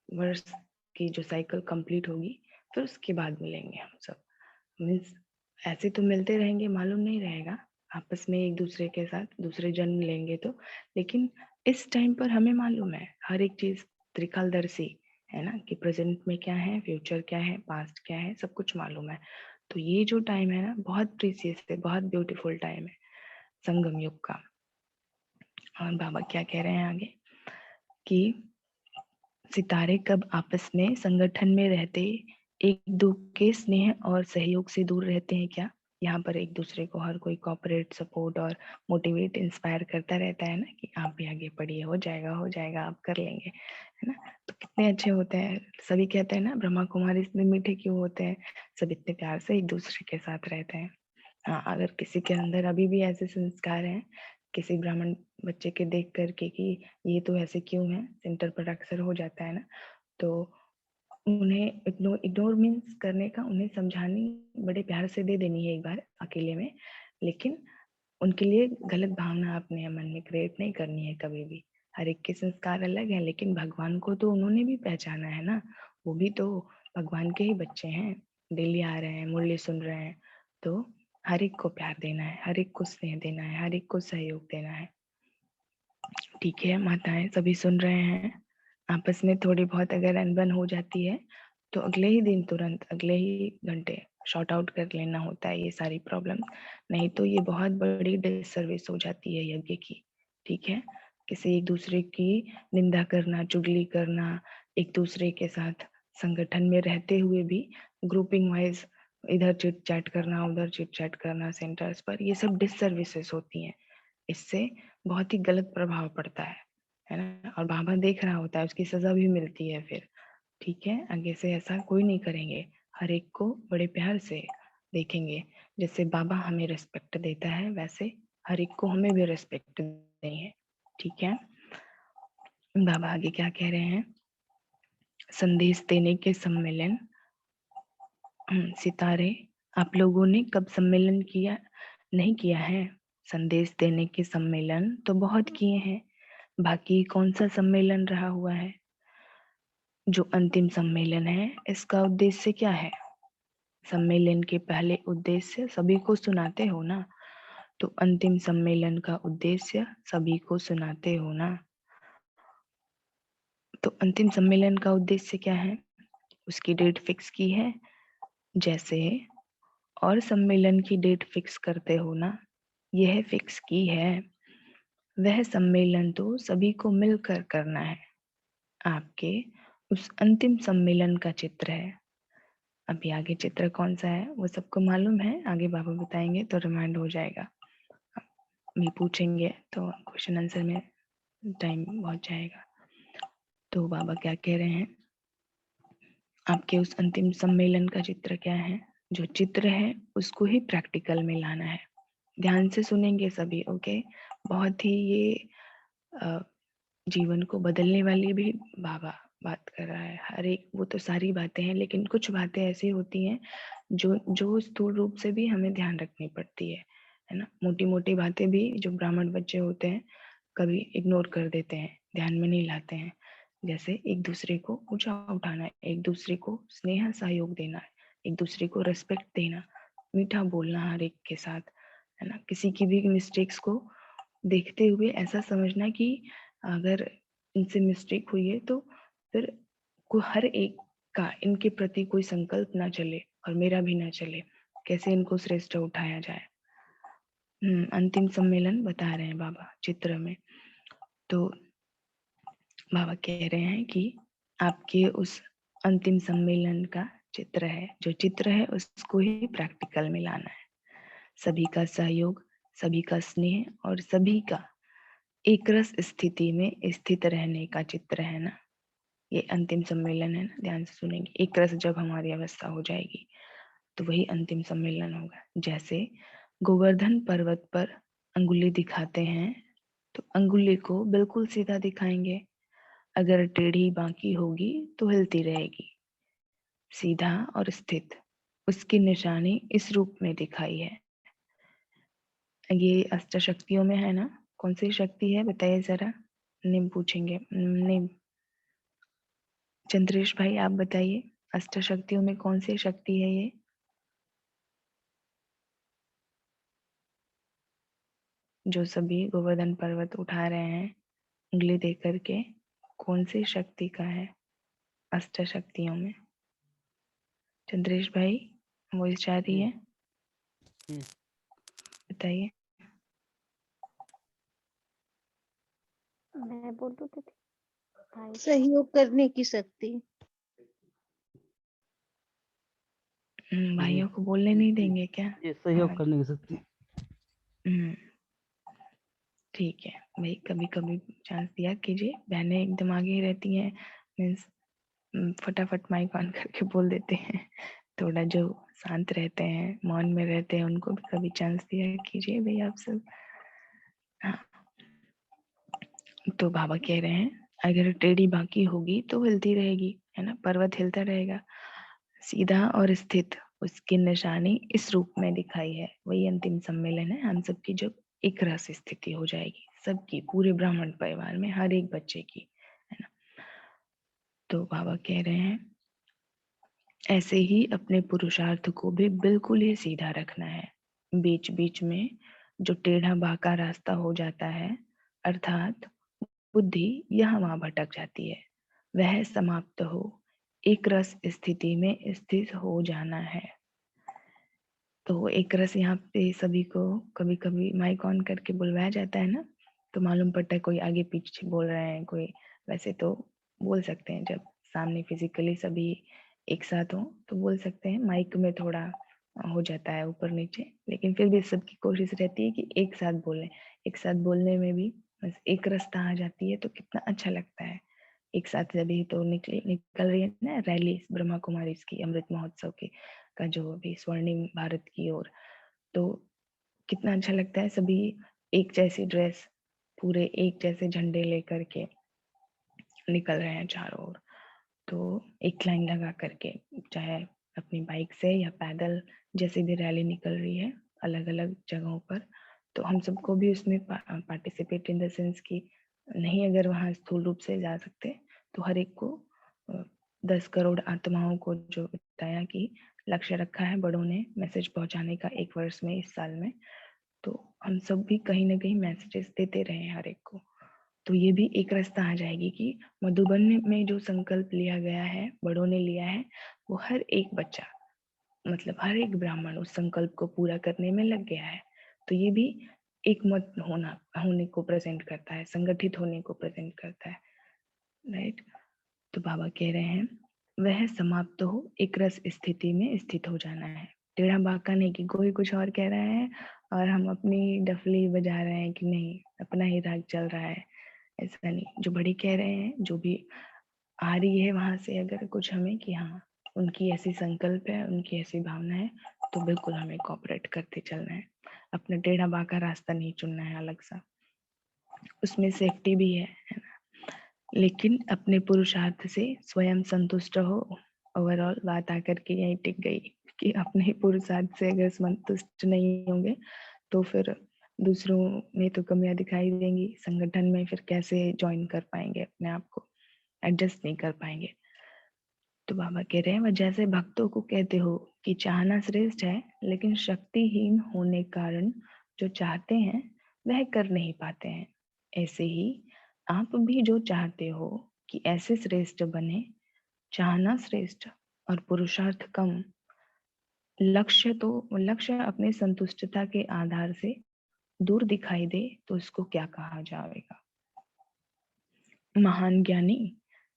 वर्ष की जो साइकिल कंप्लीट होगी फिर उसके बाद मिलेंगे हम सब। मीन्स ऐसे तो मिलते रहेंगे, मालूम नहीं रहेगा आपस में एक दूसरे के साथ, दूसरे जन्म लेंगे तो, लेकिन इस टाइम पर हमें मालूम है हर एक चीज त्रिकालदर्शी है ना, कि प्रेजेंट में क्या है, फ्यूचर क्या है, पास्ट क्या है, सब कुछ मालूम है। तो ये जो टाइम है ना बहुत प्रीसियस है, बहुत ब्यूटीफुल टाइम है संगम युग का। और बाबा क्या कह रहे हैं आगे कि सितारे कब आपस में संगठन में रहते एक दूसरे के स्नेह और सहयोग से दूर रहते हैं क्या। यहाँ पर एक दूसरे को हर कोई कॉपरेट, सपोर्ट और मोटिवेट, इंस्पायर करता रहता है ना कि आप भी आगे पढ़िए, हो जाएगा, आप कर लेंगे, है ना। तो कितने अच्छे होते हैं, सभी कहते हैं ना ब्रह्मा कुमारी इतने मीठे क्यों होते हैं, सब इतने प्यार से एक दूसरे के साथ रहते हैं। हाँ, अगर किसी के अंदर अभी भी ऐसे संस्कार हैं किसी ब्राह्मण बच्चे के देख करके कि ये तो ऐसे क्यों है, सेंटर पर अक्सर हो जाता है ना, तो उन्हें इग्नोर मीन्स करने का, उन्हें समझानी बड़े प्यार से दे देनी है एक बार अकेले में, लेकिन उनके लिए गलत भावना अपने मन में क्रिएट नहीं करनी है कभी भी। हर एक के संस्कार अलग है, लेकिन भगवान को तो उन्होंने भी पहचाना है ना, वो भी तो भगवान के ही बच्चे हैं, डेली आ रहे हैं, मुरली सुन रहे हैं। तो हर एक को प्यार देना है, हर एक को स्नेह देना है, हर एक को सहयोग देना है। ठीक है माताएं, सभी सुन रहे हैं। आपस में थोड़ी बहुत अगर अनबन हो जाती है तो अगले ही दिन, तुरंत अगले ही घंटे शॉर्ट आउट कर लेना होता है ये सारी प्रॉब्लम, नहीं तो ये बहुत बड़ी डिसर्विस हो जाती है यज्ञ की। ठीक है, किसी एक दूसरे की निंदा करना, चुगली करना, एक दूसरे के साथ संगठन में रहते हुए भी ग्रुपिंग वाइज इधर चिट चैट करना, उधर चिट चैट करना सेंटर्स पर, ये सब डिसर्विसेस होती हैं। इससे बहुत ही गलत प्रभाव पड़ता है ना, और बाबा देख रहा होता है, उसकी सजा भी मिलती है फिर। ठीक है, आगे से ऐसा कोई नहीं करेंगे, हर एक को बड़े प्यार से देखेंगे। जैसे बाबा हमें रिस्पेक्ट देता है वैसे हर एक को हमें भी रिस्पेक्ट देंगे। ठीक है, बाबा आगे क्या कह रहे हैं, संदेश देने के सम्मेलन। सितारे, आप लोगों ने कब सम्मेलन किया, नहीं किया है। संदेश देने के सम्मेलन तो बहुत किए हैं, बाकी कौन सा सम्मेलन रहा हुआ है। जो अंतिम सम्मेलन है इसका उद्देश्य क्या है। सम्मेलन के पहले उद्देश्य सभी को सुनाते हो ना, तो अंतिम सम्मेलन का उद्देश्य सभी को सुनाते हो ना। तो अंतिम सम्मेलन का उद्देश्य क्या है, उसकी डेट फिक्स की है जैसे, और सम्मेलन की डेट फिक्स करते हो ना, यह फिक्स की है। वह सम्मेलन तो सभी को मिलकर करना है। आपके उस अंतिम सम्मेलन का चित्र है। अभी आगे चित्र कौन सा है वो सबको मालूम है, आगे बाबा बताएंगे तो रिमाइंड हो जाएगा। भी पूछेंगे तो क्वेश्चन आंसर में टाइम बहुत जाएगा। तो बाबा क्या कह रहे हैं, आपके उस अंतिम सम्मेलन का चित्र क्या है, जो चित्र है उसको ही प्रैक्टिकल में लाना है। ध्यान से सुनेंगे सभी, ओके। बहुत ही ये जीवन को बदलने वाली भी बाबा बात कर रहा है। हर एक, वो तो सारी बातें हैं, लेकिन कुछ बातें ऐसी होती हैं जो स्थूल रूप से भी हमें ध्यान रखनी पड़ती है ना। मोटी मोटी बातें भी जो ब्राह्मण बच्चे होते हैं कभी इग्नोर कर देते हैं, ध्यान में नहीं लाते हैं। जैसे एक दूसरे को ऊंचा उठाना, एक दूसरे को स्नेह सहयोग देना, एक दूसरे को रेस्पेक्ट देना, मीठा बोलना हर एक के साथ, है ना। किसी की भी मिस्टेक्स को देखते हुए ऐसा समझना कि अगर इनसे मिस्टेक हुई है तो फिर हर एक का इनके प्रति कोई संकल्प ना चले और मेरा भी ना चले, कैसे इनको श्रेष्ठ उठाया जाए। अंतिम सम्मेलन बता रहे हैं बाबा चित्र में। तो बाबा कह रहे हैं कि आपके उस अंतिम सम्मेलन का चित्र है, जो चित्र है उसको ही प्रैक्टिकल में लाना है। सभी का सहयोग, सभी का स्नेह और सभी का एक रस स्थिति में स्थित रहने का चित्र है ना। ये अंतिम सम्मेलन है ना, ध्यान से सुनेंगे। एक रस जब हमारी अवस्था हो जाएगी तो वही अंतिम सम्मेलन होगा। जैसे गोवर्धन पर्वत पर अंगुली दिखाते हैं तो अंगुली को बिल्कुल सीधा दिखाएंगे, अगर टेढ़ी बांकी होगी तो हिलती रहेगी। सीधा और स्थित, उसकी निशानी इस रूप में दिखाई है। ये अष्टशक्तियों में है ना, कौन सी शक्ति है बताइए जरा। निम पूछेंगे, निम चंद्रेश भाई आप बताइए, अष्टशक्तियों में कौन सी शक्ति है ये? जो सभी गोवर्धन पर्वत उठा रहे हैं उंगली दे करके, कौन सी शक्ति का है अष्टशक्तियों में? चंद्रेश भाई वॉइस जा रही है, बताइए। मैं बोल रही थी सहयोग करने की शक्ति। भाइयों को बोलने नहीं देंगे क्या? ये सहयोग करने की शक्ति। ठीक है भाई, कभी कभी चांस दिया कीजिए। बहनें एकदम आगे ही रहती हैं, मीन्स फटाफट माइक ऑन करके बोल देते हैं। थोड़ा जो शांत रहते हैं, मौन में रहते हैं, उनको भी कभी चांस दिया कीजिए भाई आप सब। हाँ, तो बाबा कह रहे हैं अगर टेढ़ी बाकी होगी तो हिलती रहेगी, है ना, पर्वत हिलता रहेगा। सीधा और स्थित, उसकी निशानी इस रूप में दिखाई है। वही अंतिम सम्मेलन है हम सबकी जब एक रस स्थिति हो जाएगी, सबकी, पूरे ब्राह्मण परिवार में हर एक बच्चे की, है ना। तो बाबा कह रहे हैं ऐसे ही अपने पुरुषार्थ को भी बिल्कुल ही सीधा रखना है। बीच बीच में जो टेढ़ा बांका रास्ता हो जाता है, अर्थात बुद्धि यहाँ वहां भटक जाती है, वह समाप्त हो, एक रस स्थिति में स्थित हो जाना है। तो एक रस यहाँ पे सभी को कभी कभी माइक ऑन करके बुलवाया जाता है ना, तो मालूम पड़ता है कोई आगे पीछे बोल रहे हैं, कोई वैसे तो बोल सकते हैं जब सामने फिजिकली सभी एक साथ हो तो बोल सकते हैं। माइक में थोड़ा हो जाता है ऊपर नीचे, लेकिन फिर भी सबकी कोशिश रहती है कि एक साथ बोलें। एक साथ बोलने में भी बस एक रस्ता आ जाती है तो कितना अच्छा लगता है। एक साथ जब तो निकल रही है ना रैली ब्रह्मा कुमारी की अमृत महोत्सव की का, जो अभी स्वर्णिम भारत की ओर, तो कितना अच्छा लगता है। सभी एक जैसी ड्रेस, पूरे एक जैसे झंडे लेकर के निकल रहे हैं चारों ओर। तो एक लाइन लगा करके, चाहे अपनी बाइक से या पैदल, जैसे भी रैली निकल रही है अलग अलग जगहों पर, तो हम सबको भी उसमें पार्टिसिपेट इन द सेंस की नहीं, अगर वहाँ स्थूल रूप से जा सकते तो हर एक को 10 करोड़ आत्माओं को जो बताया कि लक्ष्य रखा है बड़ों ने मैसेज पहुंचाने का 1 वर्ष में, इस साल में, तो हम सब भी कहीं ना कहीं मैसेजेस देते रहे हर एक को। तो ये भी एक रास्ता आ जाएगी कि मधुबन में जो संकल्प लिया गया है, बड़ों ने लिया है, वो हर एक बच्चा, मतलब हर एक ब्राह्मण उस संकल्प को पूरा करने में लग गया है। तो ये भी एक मत होने को प्रेजेंट करता है, संगठित होने को प्रेजेंट करता है, राइट। तो बाबा कह रहे हैं वह समाप्त हो, एक रस स्थिति में स्थित हो जाना है। टेढ़ा बांका नहीं कि कोई कुछ और कह रहा है और हम अपनी डफली बजा रहे हैं कि नहीं अपना ही राग चल रहा है, ऐसा नहीं। जो बड़ी कह रहे हैं, जो भी आ रही है वहां से अगर कुछ हमें कि हाँ उनकी ऐसी संकल्प है, उनकी ऐसी भावना है, तो बिल्कुल हमें कोऑपरेट करते चलना है। अपना टेढ़ा बांका रास्ता नहीं चुनना है अलग सा, उसमें सेफ्टी भी है ना। लेकिन अपने पुरुषार्थ से स्वयं संतुष्ट हो। ओवरऑल बात आकर के यही टिक गई। कि अपने ही पुरुषार्थ से अगर संतुष्ट नहीं होंगे तो फिर दूसरों में तो कमियां दिखाई देंगी, संगठन में फिर कैसे ज्वाइन कर पाएंगे, अपने आप को एडजस्ट नहीं कर पाएंगे। तो बाबा कह रहे हैं, वह जैसे भक्तों को कहते हो कि चाहना श्रेष्ठ है, लेकिन शक्तिहीन होने कारण जो चाहते हैं वह कर नहीं पाते हैं, ऐसे ही आप भी जो चाहते हो कि ऐसे श्रेष्ठ बने, चाहना श्रेष्ठ और पुरुषार्थ कम, लक्ष्य अपने संतुष्टता के आधार से दूर दिखाई दे तो इसको क्या कहा जाएगा? महान ज्ञानी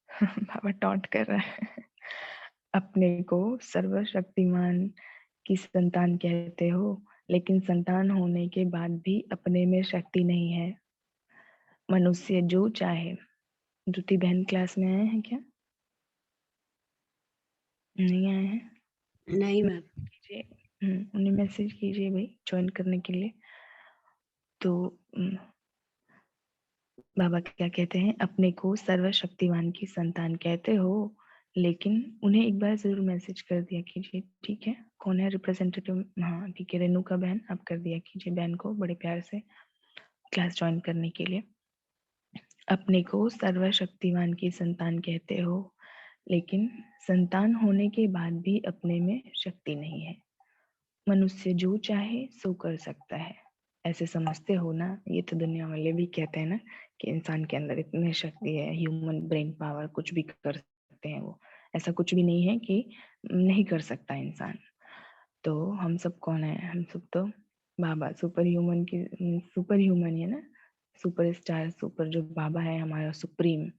बाबा टॉन्ट कर रहा है। अपने को सर्वशक्तिमान की संतान कहते हो, लेकिन संतान होने के बाद भी अपने में शक्ति नहीं है। मनुष्य जो चाहे, ज्योति बहन क्लास में आए हैं क्या? नहीं आए हैं? नहीं मैम। उन्हें मैसेज कीजिए भाई ज्वाइन करने के लिए। तो बाबा क्या कहते हैं, अपने को सर्वशक्तिमान की संतान कहते हो, लेकिन उन्हें एक बार जरूर मैसेज कर दिया कीजिए, ठीक है? कौन है रिप्रेजेंटेटिव? हाँ ठीक है, रेणुका बहन, आप कर दिया कीजिए बहन को बड़े प्यार से क्लास ज्वाइन करने के लिए। अपने को सर्वशक्तिमान की संतान कहते हो, लेकिन संतान होने के बाद भी अपने में शक्ति नहीं है। मनुष्य जो चाहे सो कर सकता है, ऐसे समझते हो ना? ये तो दुनिया वाले भी कहते हैं ना कि इंसान के अंदर इतनी शक्ति है, ह्यूमन ब्रेन पावर, कुछ भी कर सकते हैं वो। ऐसा कुछ भी नहीं है कि नहीं कर सकता इंसान। तो हम सब कौन है? हम सब तो बाबा सुपर ह्यूमन की, सुपर ह्यूमन है ना, सुपर स्टार, सुपर जो बाबा है हमारा सुप्रीम,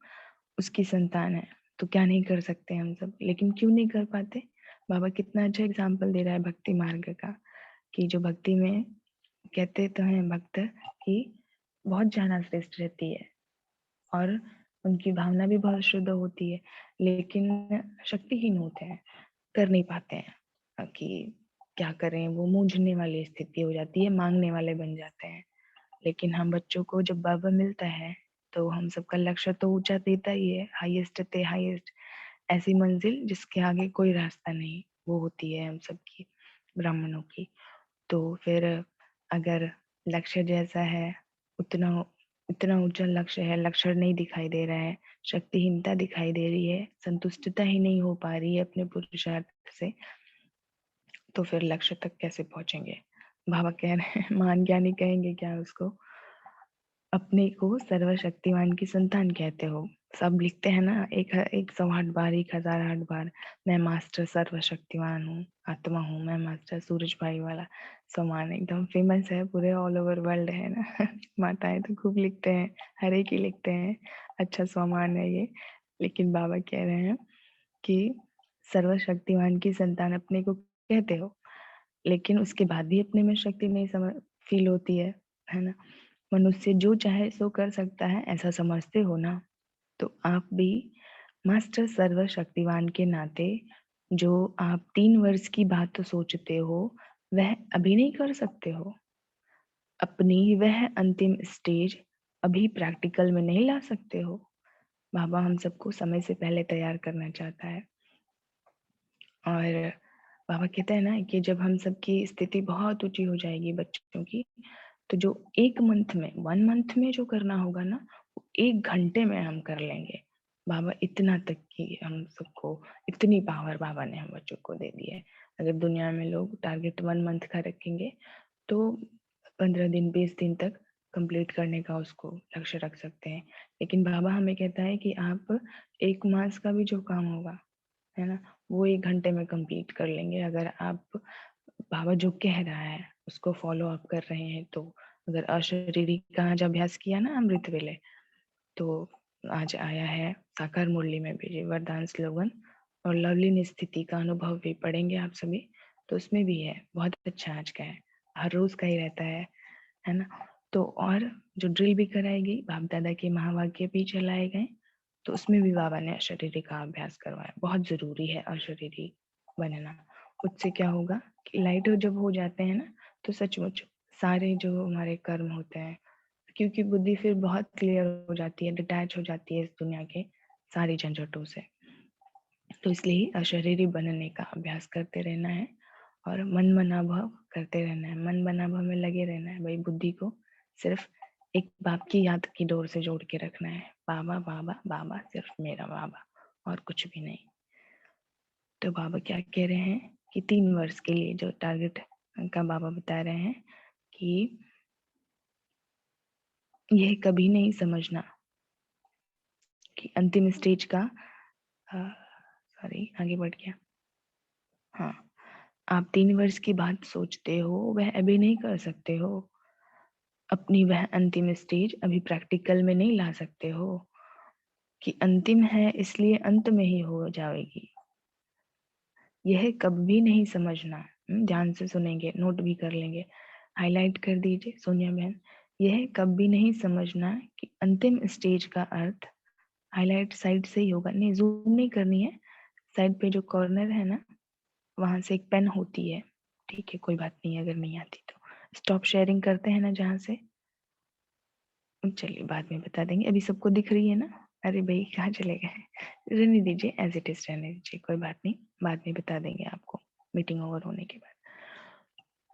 उसकी संतान है। तो क्या नहीं कर सकते हम सब? लेकिन क्यों नहीं कर पाते? बाबा कितना अच्छा एग्जाम्पल दे रहा है भक्ति मार्ग का, कि जो भक्ति में कहते तो हैं भक्त कि बहुत ज्यादा श्रेष्ठ रहती है और उनकी भावना भी बहुत शुद्ध होती है, लेकिन शक्तिहीन होते हैं, कर नहीं पाते हैं कि क्या करें। वो मूंझने वाली स्थिति हो जाती है, मांगने वाले बन जाते हैं। लेकिन हम बच्चों को जब बाबा मिलता है तो हम सबका लक्ष्य तो ऊंचा देता ही है, हाईएस्ट ते हाईएस्ट, ऐसी मंजिल जिसके आगे कोई रास्ता नहीं, वो होती है हम सबकी, ब्राह्मणों की। तो फिर अगर लक्ष्य जैसा है, उतना इतना ऊंचा लक्ष्य है, लक्ष्य नहीं दिखाई दे रहा है, शक्तिहीनता दिखाई दे रही है, संतुष्टता ही नहीं हो पा रही है अपने पुरुषार्थ से, तो फिर लक्ष्य तक कैसे पहुंचेंगे? बाबा कह रहे हैं, महान ज्ञानी कहेंगे क्या उसको? अपने को सर्वशक्तिमान की संतान कहते हो। सब लिखते हैं ना 108 बार, 1008 बार, मैं मास्टर सर्वशक्तिमान हूँ, आत्मा हूँ, मैं मास्टर सूरज भाई वाला समान एकदम फेमस है, पूरे ऑल ओवर वर्ल्ड है ना। माताएं तो खूब लिखते हैं, हर एक ही लिखते हैं, अच्छा समान है ये। लेकिन बाबा कह रहे हैं कि सर्वशक्तिमान की संतान अपने को कहते हो, लेकिन उसके बाद भी अपने में शक्ति नहीं समझ फील होती है ना? मनुष्य जो चाहे सो कर सकता है, ऐसा समझते हो ना? तो आप भी मास्टर सर्वशक्तिवान के नाते जो आप 3 वर्ष की बात तो सोचते हो, वह अभी नहीं कर सकते हो? अपनी वह अंतिम स्टेज अभी प्रैक्टिकल में नहीं ला सकते हो? बाबा हम सबको समय से पहले तैयार करना चाहता है। और बाबा कहते हैं ना कि जब हम सबकी स्थिति बहुत ऊंची हो जाएगी बच्चों की, तो जो 1 मंथ में जो करना होगा ना, 1 घंटे में हम कर लेंगे। बाबा इतना तक की हम सबको, इतनी पावर बाबा ने हम बच्चों को दे दी है। अगर दुनिया में लोग टारगेट 1 मंथ का रखेंगे तो 15 दिन 20 दिन तक कंप्लीट करने का उसको लक्ष्य रख सकते हैं। लेकिन बाबा हमें कहता है कि आप 1 मास का भी जो काम होगा, है ना, वो 1 घंटे में कंप्लीट कर लेंगे, अगर आप बाबा जो कह रहा है उसको फॉलो अप कर रहे हैं तो। अगर अशरीरी का आज अभ्यास किया ना अमृत वेले, तो आज आया है साकार मुरली में भी वरदान स्लोगन, और लवलीन स्थिति का अनुभव भी पढ़ेंगे आप सभी, तो उसमें भी है, बहुत अच्छा आज का है, हर रोज का ही रहता है ना? तो और जो ड्रिल भी कराएगी, बाप दादा के महावाक्य भी चलाए गए, तो उसमें भी बाबा ने अशरीरी का अभ्यास करवाया। बहुत जरूरी है अशरीरी बनना। उससे क्या होगा कि लाइट जब हो जाते हैं ना, तो सचमुच सारे जो हमारे कर्म होते हैं, क्योंकि बुद्धि फिर बहुत क्लियर हो जाती है, डिटैच हो जाती है इस दुनिया के सारी झंझटों से। तो इसलिए अशरीरी बनने का अभ्यास करते रहना है। और मन बना भाव करते रहना है, मन बना भाव में लगे रहना है। भाई बुद्धि को सिर्फ एक बाप की याद की डोर से जोड़ के रखना है, बाबा बाबा बाबा, सिर्फ मेरा बाबा और कुछ भी नहीं। तो बाबा क्या कह रहे हैं कि 3 वर्ष के लिए जो टारगेट का बाबा बता रहे हैं कि यह कभी नहीं समझना कि अंतिम स्टेज का सॉरी आगे बढ़ गया। हाँ, आप 3 वर्ष की बात सोचते हो, वह अभी नहीं कर सकते हो। अपनी वह अंतिम स्टेज अभी प्रैक्टिकल में नहीं ला सकते हो कि अंतिम है इसलिए अंत में ही हो जाएगी। यह कभी नहीं समझना। ध्यान से सुनेंगे, नोट भी कर लेंगे, हाईलाइट कर दीजिए सोनिया बहन। यह कभी नहीं समझना कि अंतिम स्टेज का अर्थ, हाईलाइट साइड से ही होगा, नहीं जूम नहीं करनी है, साइड पे जो कॉर्नर है ना वहां से एक पेन होती है, ठीक है कोई बात नहीं, अगर नहीं आती तो स्टॉप शेयरिंग करते हैं ना जहाँ से, चलिए बाद में बता देंगे। अभी सबको दिख रही है ना? अरे भाई कहाँ चले गए? रहने दीजिए, एज इट इज रहने दीजिए, कोई बात नहीं, बाद में बता देंगे आपको मीटिंग ओवर होने के बाद।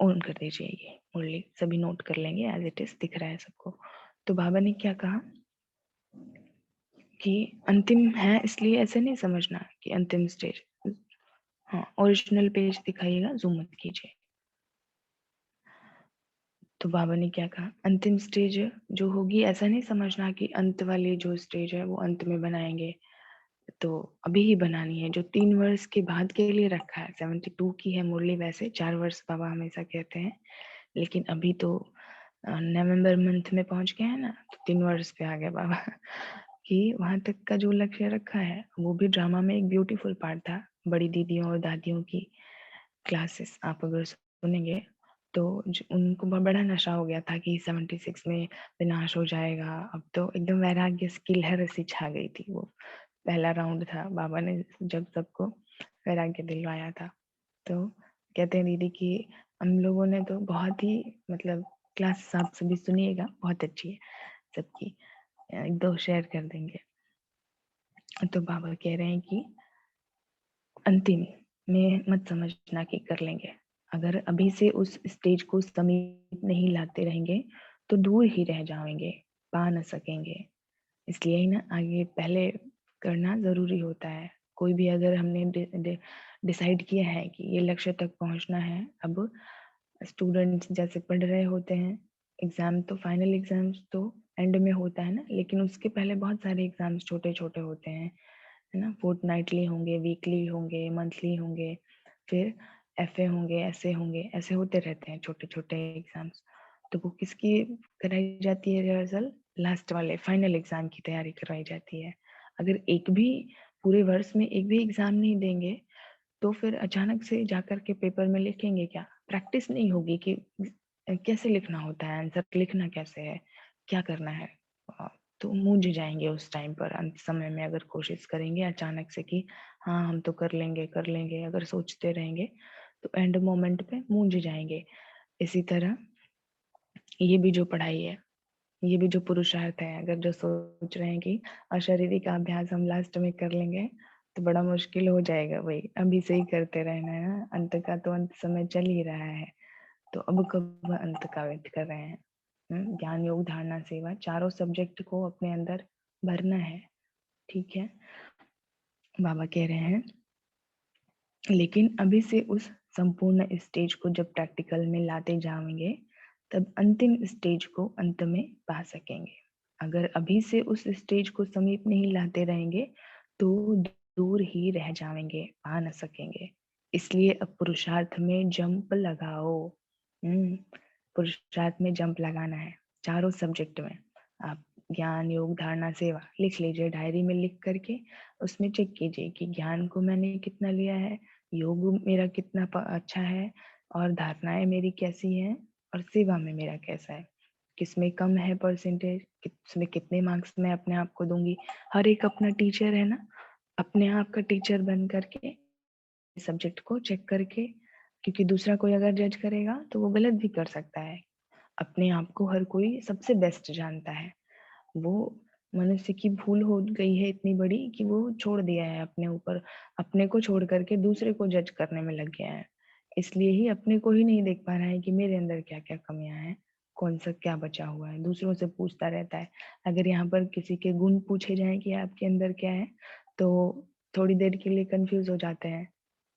ऑन कर दीजिए ये मुरली, सभी नोट कर लेंगे, एज इट इज दिख रहा है सबको। तो बाबा ने क्या कहा कि अंतिम है इसलिए ऐसे नहीं समझना कि अंतिम स्टेज। हाँ, ओरिजिनल पेज दिखाइएगा, जूम मत कीजिए। तो बाबा ने क्या कहा, अंतिम स्टेज जो होगी ऐसा नहीं समझना कि अंत वाली जो स्टेज है वो अंत में बनाएंगे, तो अभी ही बनानी है। जो 3 वर्ष के बाद के लिए रखा है, 72 की है मुरली, वैसे 4 वर्ष बाबा हमेशा कहते हैं, लेकिन अभी तो नवंबर मंथ में पहुंच गए हैं ना, तो 3 वर्ष पे आ गए बाबा कि वहां तक का जो लक्ष्य रखा है वो भी ड्रामा में एक ब्यूटीफुल पार्ट था। बड़ी दीदियों और दादियों की क्लासेस आप अगर सुनेंगे तो उनको बहुत बड़ा नशा हो गया था कि 76 में विनाश हो जाएगा। अब तो एकदम वैराग्य की लहर ऐसी छा गई थी। वो पहला राउंड था, बाबा ने जब सबको वैराग्य दिलवाया था। तो कहते हैं दीदी कि हम लोगों ने तो बहुत ही मतलब क्लास आप सभी सुनिएगा, बहुत अच्छी है सबकी, 1-2 शेयर कर देंगे। तो बाबा कह रहे हैं कि अंतिम में मत समझना कि कर लेंगे, अगर अभी से उस स्टेज को समीप नहीं लाते रहेंगे तो दूर ही रह जाएंगे, पा न सकेंगे। इसलिए ही ना आगे पहले करना जरूरी होता है। कोई भी अगर हमने डिसाइड किया है कि ये लक्ष्य तक पहुंचना है, अब स्टूडेंट्स जैसे पढ़ रहे होते हैं, एग्जाम तो फाइनल एग्जाम्स तो एंड में होता है ना, लेकिन उसके पहले बहुत सारे एग्जाम्स छोटे छोटे होते हैं, है ना, फोर्टनाइटली होंगे, वीकली होंगे, मंथली होंगे, फिर एफए होंगे, ऐसे होते रहते हैं छोटे छोटे एग्जाम्स। तो वो किसकी कराई जाती है रिहर्सल? लास्ट वाले फाइनल एग्जाम की तैयारी करवाई जाती है। अगर एक भी पूरे वर्ष में एक भी एग्जाम नहीं देंगे तो फिर अचानक से जाकर के पेपर में लिखेंगे क्या? प्रैक्टिस नहीं होगी कि कैसे लिखना होता है, आंसर लिखना कैसे है, क्या करना है। तो मूंझ जाएंगे उस टाइम पर, अंत समय में अगर कोशिश करेंगे अचानक से कि हाँ हम तो कर लेंगे, अगर सोचते रहेंगे तो एंड मोमेंट पे मूंझ जाएंगे। इसी तरह ये भी जो पढ़ाई है, ये भी जो पुरुषार्थ है, अगर जो सोच रहे हैं कि अशारीरिक अभ्यास हम लास्ट में कर लेंगे तो बड़ा मुश्किल हो जाएगा। भाई अभी से ही करते रहना है ना, अंत का तो अंत समय चल ही रहा है, तो अब कब अंत का वेट कर रहे हैं? ज्ञान योग धारणा सेवा, चारों सब्जेक्ट को अपने अंदर भरना है, ठीक है। बाबा कह रहे हैं लेकिन अभी से उस संपूर्ण स्टेज को जब प्रैक्टिकल में लाते जाएंगे तब अंतिम स्टेज को अंत में पा सकेंगे। अगर अभी से उस स्टेज को समीप नहीं लाते रहेंगे तो दूर ही रह जाएंगे, पा न सकेंगे। इसलिए अब पुरुषार्थ में जंप लगाओ। पुरुषार्थ में जंप लगाना है चारों सब्जेक्ट में। आप ज्ञान योग धारणा सेवा लिख लीजिए, डायरी में लिख करके उसमें चेक कीजिए कि ज्ञान को मैंने कितना लिया है, योग मेरा कितना अच्छा है, और धारणाएं मेरी कैसी हैं, और सेवा में मेरा कैसा है, किसमें कम है परसेंटेज, किसमें कितने मार्क्स मैं अपने आप को दूंगी। हर एक अपना टीचर है ना, अपने आप का टीचर बन करके सब्जेक्ट को चेक करके, क्योंकि दूसरा कोई अगर जज करेगा तो वो गलत भी कर सकता है। अपने आप को हर कोई सबसे बेस्ट जानता है। वो मनुष्य की भूल हो गई है इतनी बड़ी कि वो छोड़ दिया है अपने ऊपर, अपने को छोड़ करके दूसरे को जज करने में लग गया है। इसलिए ही अपने को ही नहीं देख पा रहा है कि मेरे अंदर क्या क्या कमियां हैं, कौन सा क्या बचा हुआ है। दूसरों से पूछता रहता है। अगर यहाँ पर किसी के गुण पूछे जाएं कि आपके अंदर क्या है, तो थोड़ी देर के लिए कंफ्यूज हो जाते हैं।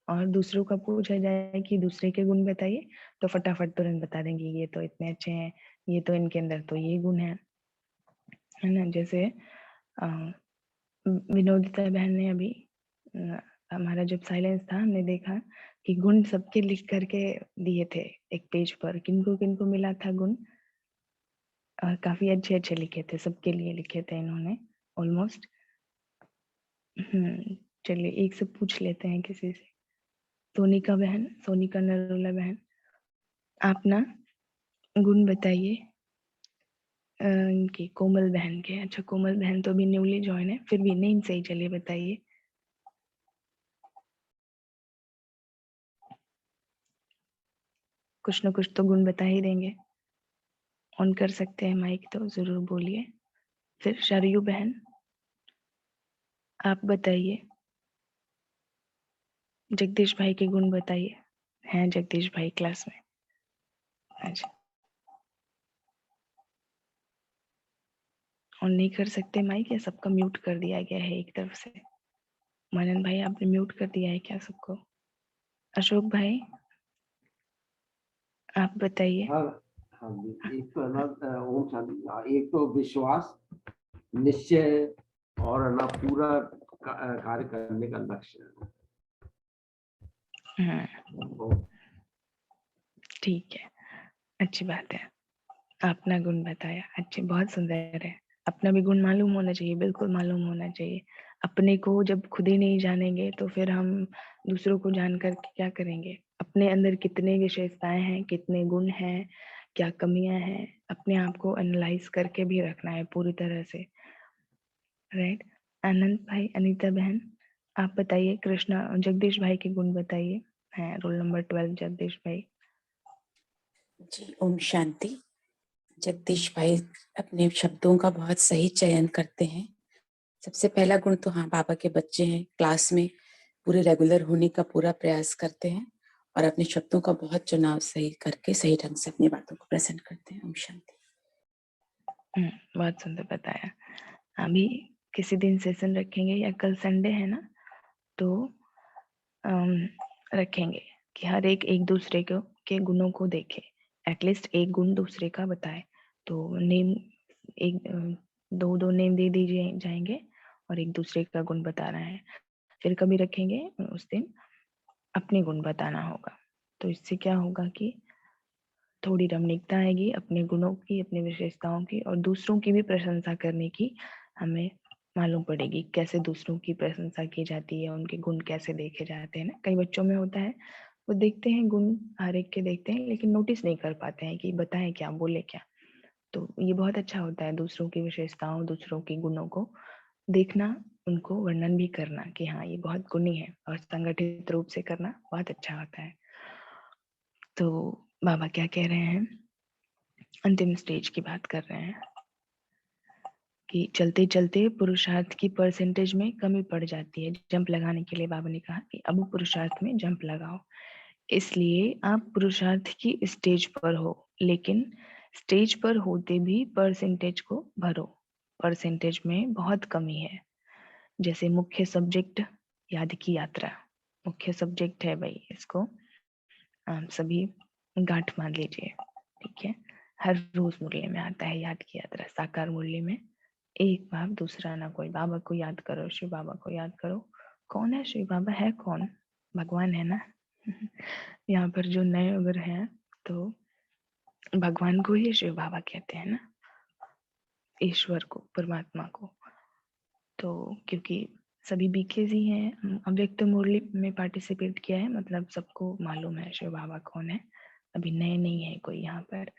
और दूसरों का पूछा जाए कि दूसरे के गुण बताइए, तो फटाफट तुरंत बता देंगे ये तो इतने अच्छे हैं, ये तो इनके अंदर तो ये गुण है ना। जैसे विनोदिता बहन ने अभी हमारा जब साइलेंस था, हमने देखा कि गुण सबके लिख करके दिए थे एक पेज पर, किनको किनको मिला था गुण। काफी अच्छे अच्छे लिखे थे, सबके लिए लिखे थे इन्होंने ऑलमोस्ट। चलिए एक से पूछ लेते हैं किसी से। सोनिका बहन, सोनिका नरोला बहन, आप ना गुण बताइए इनकी कोमल बहन के। अच्छा, कोमल बहन तो अभी न्यूली ज्वाइन है, फिर भी नेम सही, चलिए बताइए। कुछ ना कुछ तो गुण बता ही देंगे। ऑन कर सकते हैं माइक तो जरूर बोलिए। फिर शरयू बहन, आप बताइए। जगदीश भाई के गुण बताइए। हैं जगदीश भाई क्लास में? अच्छा, ऑन नहीं कर सकते माइक, या सबका म्यूट कर दिया गया है एक तरफ से? मानन भाई आपने म्यूट कर दिया है क्या सबको? अशोक भाई आप बताइए। हाँ हाँ जी, एक तो है ना ओम शांति, एक तो विश्वास, निश्चय और है ना पूरा कार्य करने का लक्ष्य। ठीक है, अच्छी बात है। अपना गुण बताया, अच्छे, बहुत सुंदर है। अपना भी गुण मालूम होना चाहिए, बिल्कुल मालूम होना चाहिए। अपने को जब खुद ही नहीं जानेंगे तो फिर हम दूसरों को जानकर क्या करेंगे? अपने अंदर कितने विशेषताएं हैं, कितने गुण हैं, क्या कमियां हैं, अपने आप को एनालाइज करके भी रखना है पूरी तरह से, राइट। आनंद भाई, अनीता बहन, आप बताइए। कृष्णा, जगदीश भाई के गुण बताइए। है रोल नंबर 12 जगदीश भाई। जी ओम शांति। जगदीश भाई अपने शब्दों का बहुत सही चयन करते हैं। सबसे पहला गुण तो हाँ, बाबा के बच्चे हैं, क्लास में पूरे रेगुलर होने का पूरा प्रयास करते हैं और अपने शब्दों का बहुत चुनाव सही करके सही ढंग से अपनी बातों को प्रेजेंट करते हैं। ओम शांति। बहुत सुंदर बताया। अभी किसी दिन सेशन रखेंगे, या कल संडे है ना, तो रखेंगे कि हर एक एक दूसरे को के गुणों को देखे, एटलीस्ट एक गुण दूसरे का बताए। तो नेम एक दो दो नेम दे दीजिए जाएंगे और एक दूसरे का गुण बता रहे हैं। फिर कभी रखेंगे उस दिन अपने गुण बताना होगा। तो इससे क्या होगा कि थोड़ी रमणीकता आएगी अपने गुणों की, अपनी विशेषताओं की, और दूसरों की भी प्रशंसा करने की हमें मालूम पड़ेगी कैसे दूसरों की प्रशंसा की जाती है, उनके गुण कैसे देखे जाते हैं ना। कई बच्चों में होता है, वो देखते हैं गुण, हर एक के देखते हैं, लेकिन नोटिस नहीं कर पाते हैं कि बताएं क्या, बोले क्या। तो ये बहुत अच्छा होता है दूसरों की विशेषताओं, दूसरों के गुणों को देखना, उनको वर्णन भी करना कि हाँ ये बहुत गुणी है, और संगठित रूप से करना बहुत अच्छा होता है। तो बाबा क्या कह रहे हैं, अंतिम स्टेज की बात कर रहे हैं कि चलते चलते पुरुषार्थ की परसेंटेज में कमी पड़ जाती है। जंप लगाने के लिए बाबा ने कहा कि अब पुरुषार्थ में जंप लगाओ। इसलिए आप पुरुषार्थ की स्टेज पर हो, लेकिन स्टेज पर होते भी परसेंटेज को भरो। परसेंटेज में बहुत कमी है। जैसे मुख्य सब्जेक्ट याद की यात्रा, मुख्य सब्जेक्ट है भाई, इसको आप सभी गांठ मान लीजिए, ठीक है। हर रोज मुरली में आता है याद की यात्रा। साकार मुरली में एक बाप दूसरा ना कोई, बाबा को याद करो, शिव बाबा को याद करो। कौन है शिव बाबा? है कौन? भगवान है ना। यहाँ पर जो नए अगर हैं तो भगवान को ही शिव बाबा कहते हैं ना, ईश्वर को, परमात्मा को। तो क्योंकि सभी बीकेज ही हैं, अव्यक्त मुरली में पार्टिसिपेट किया है, मतलब सबको मालूम है शिव बाबा कौन है, अभी नए नहीं है कोई यहाँ पर।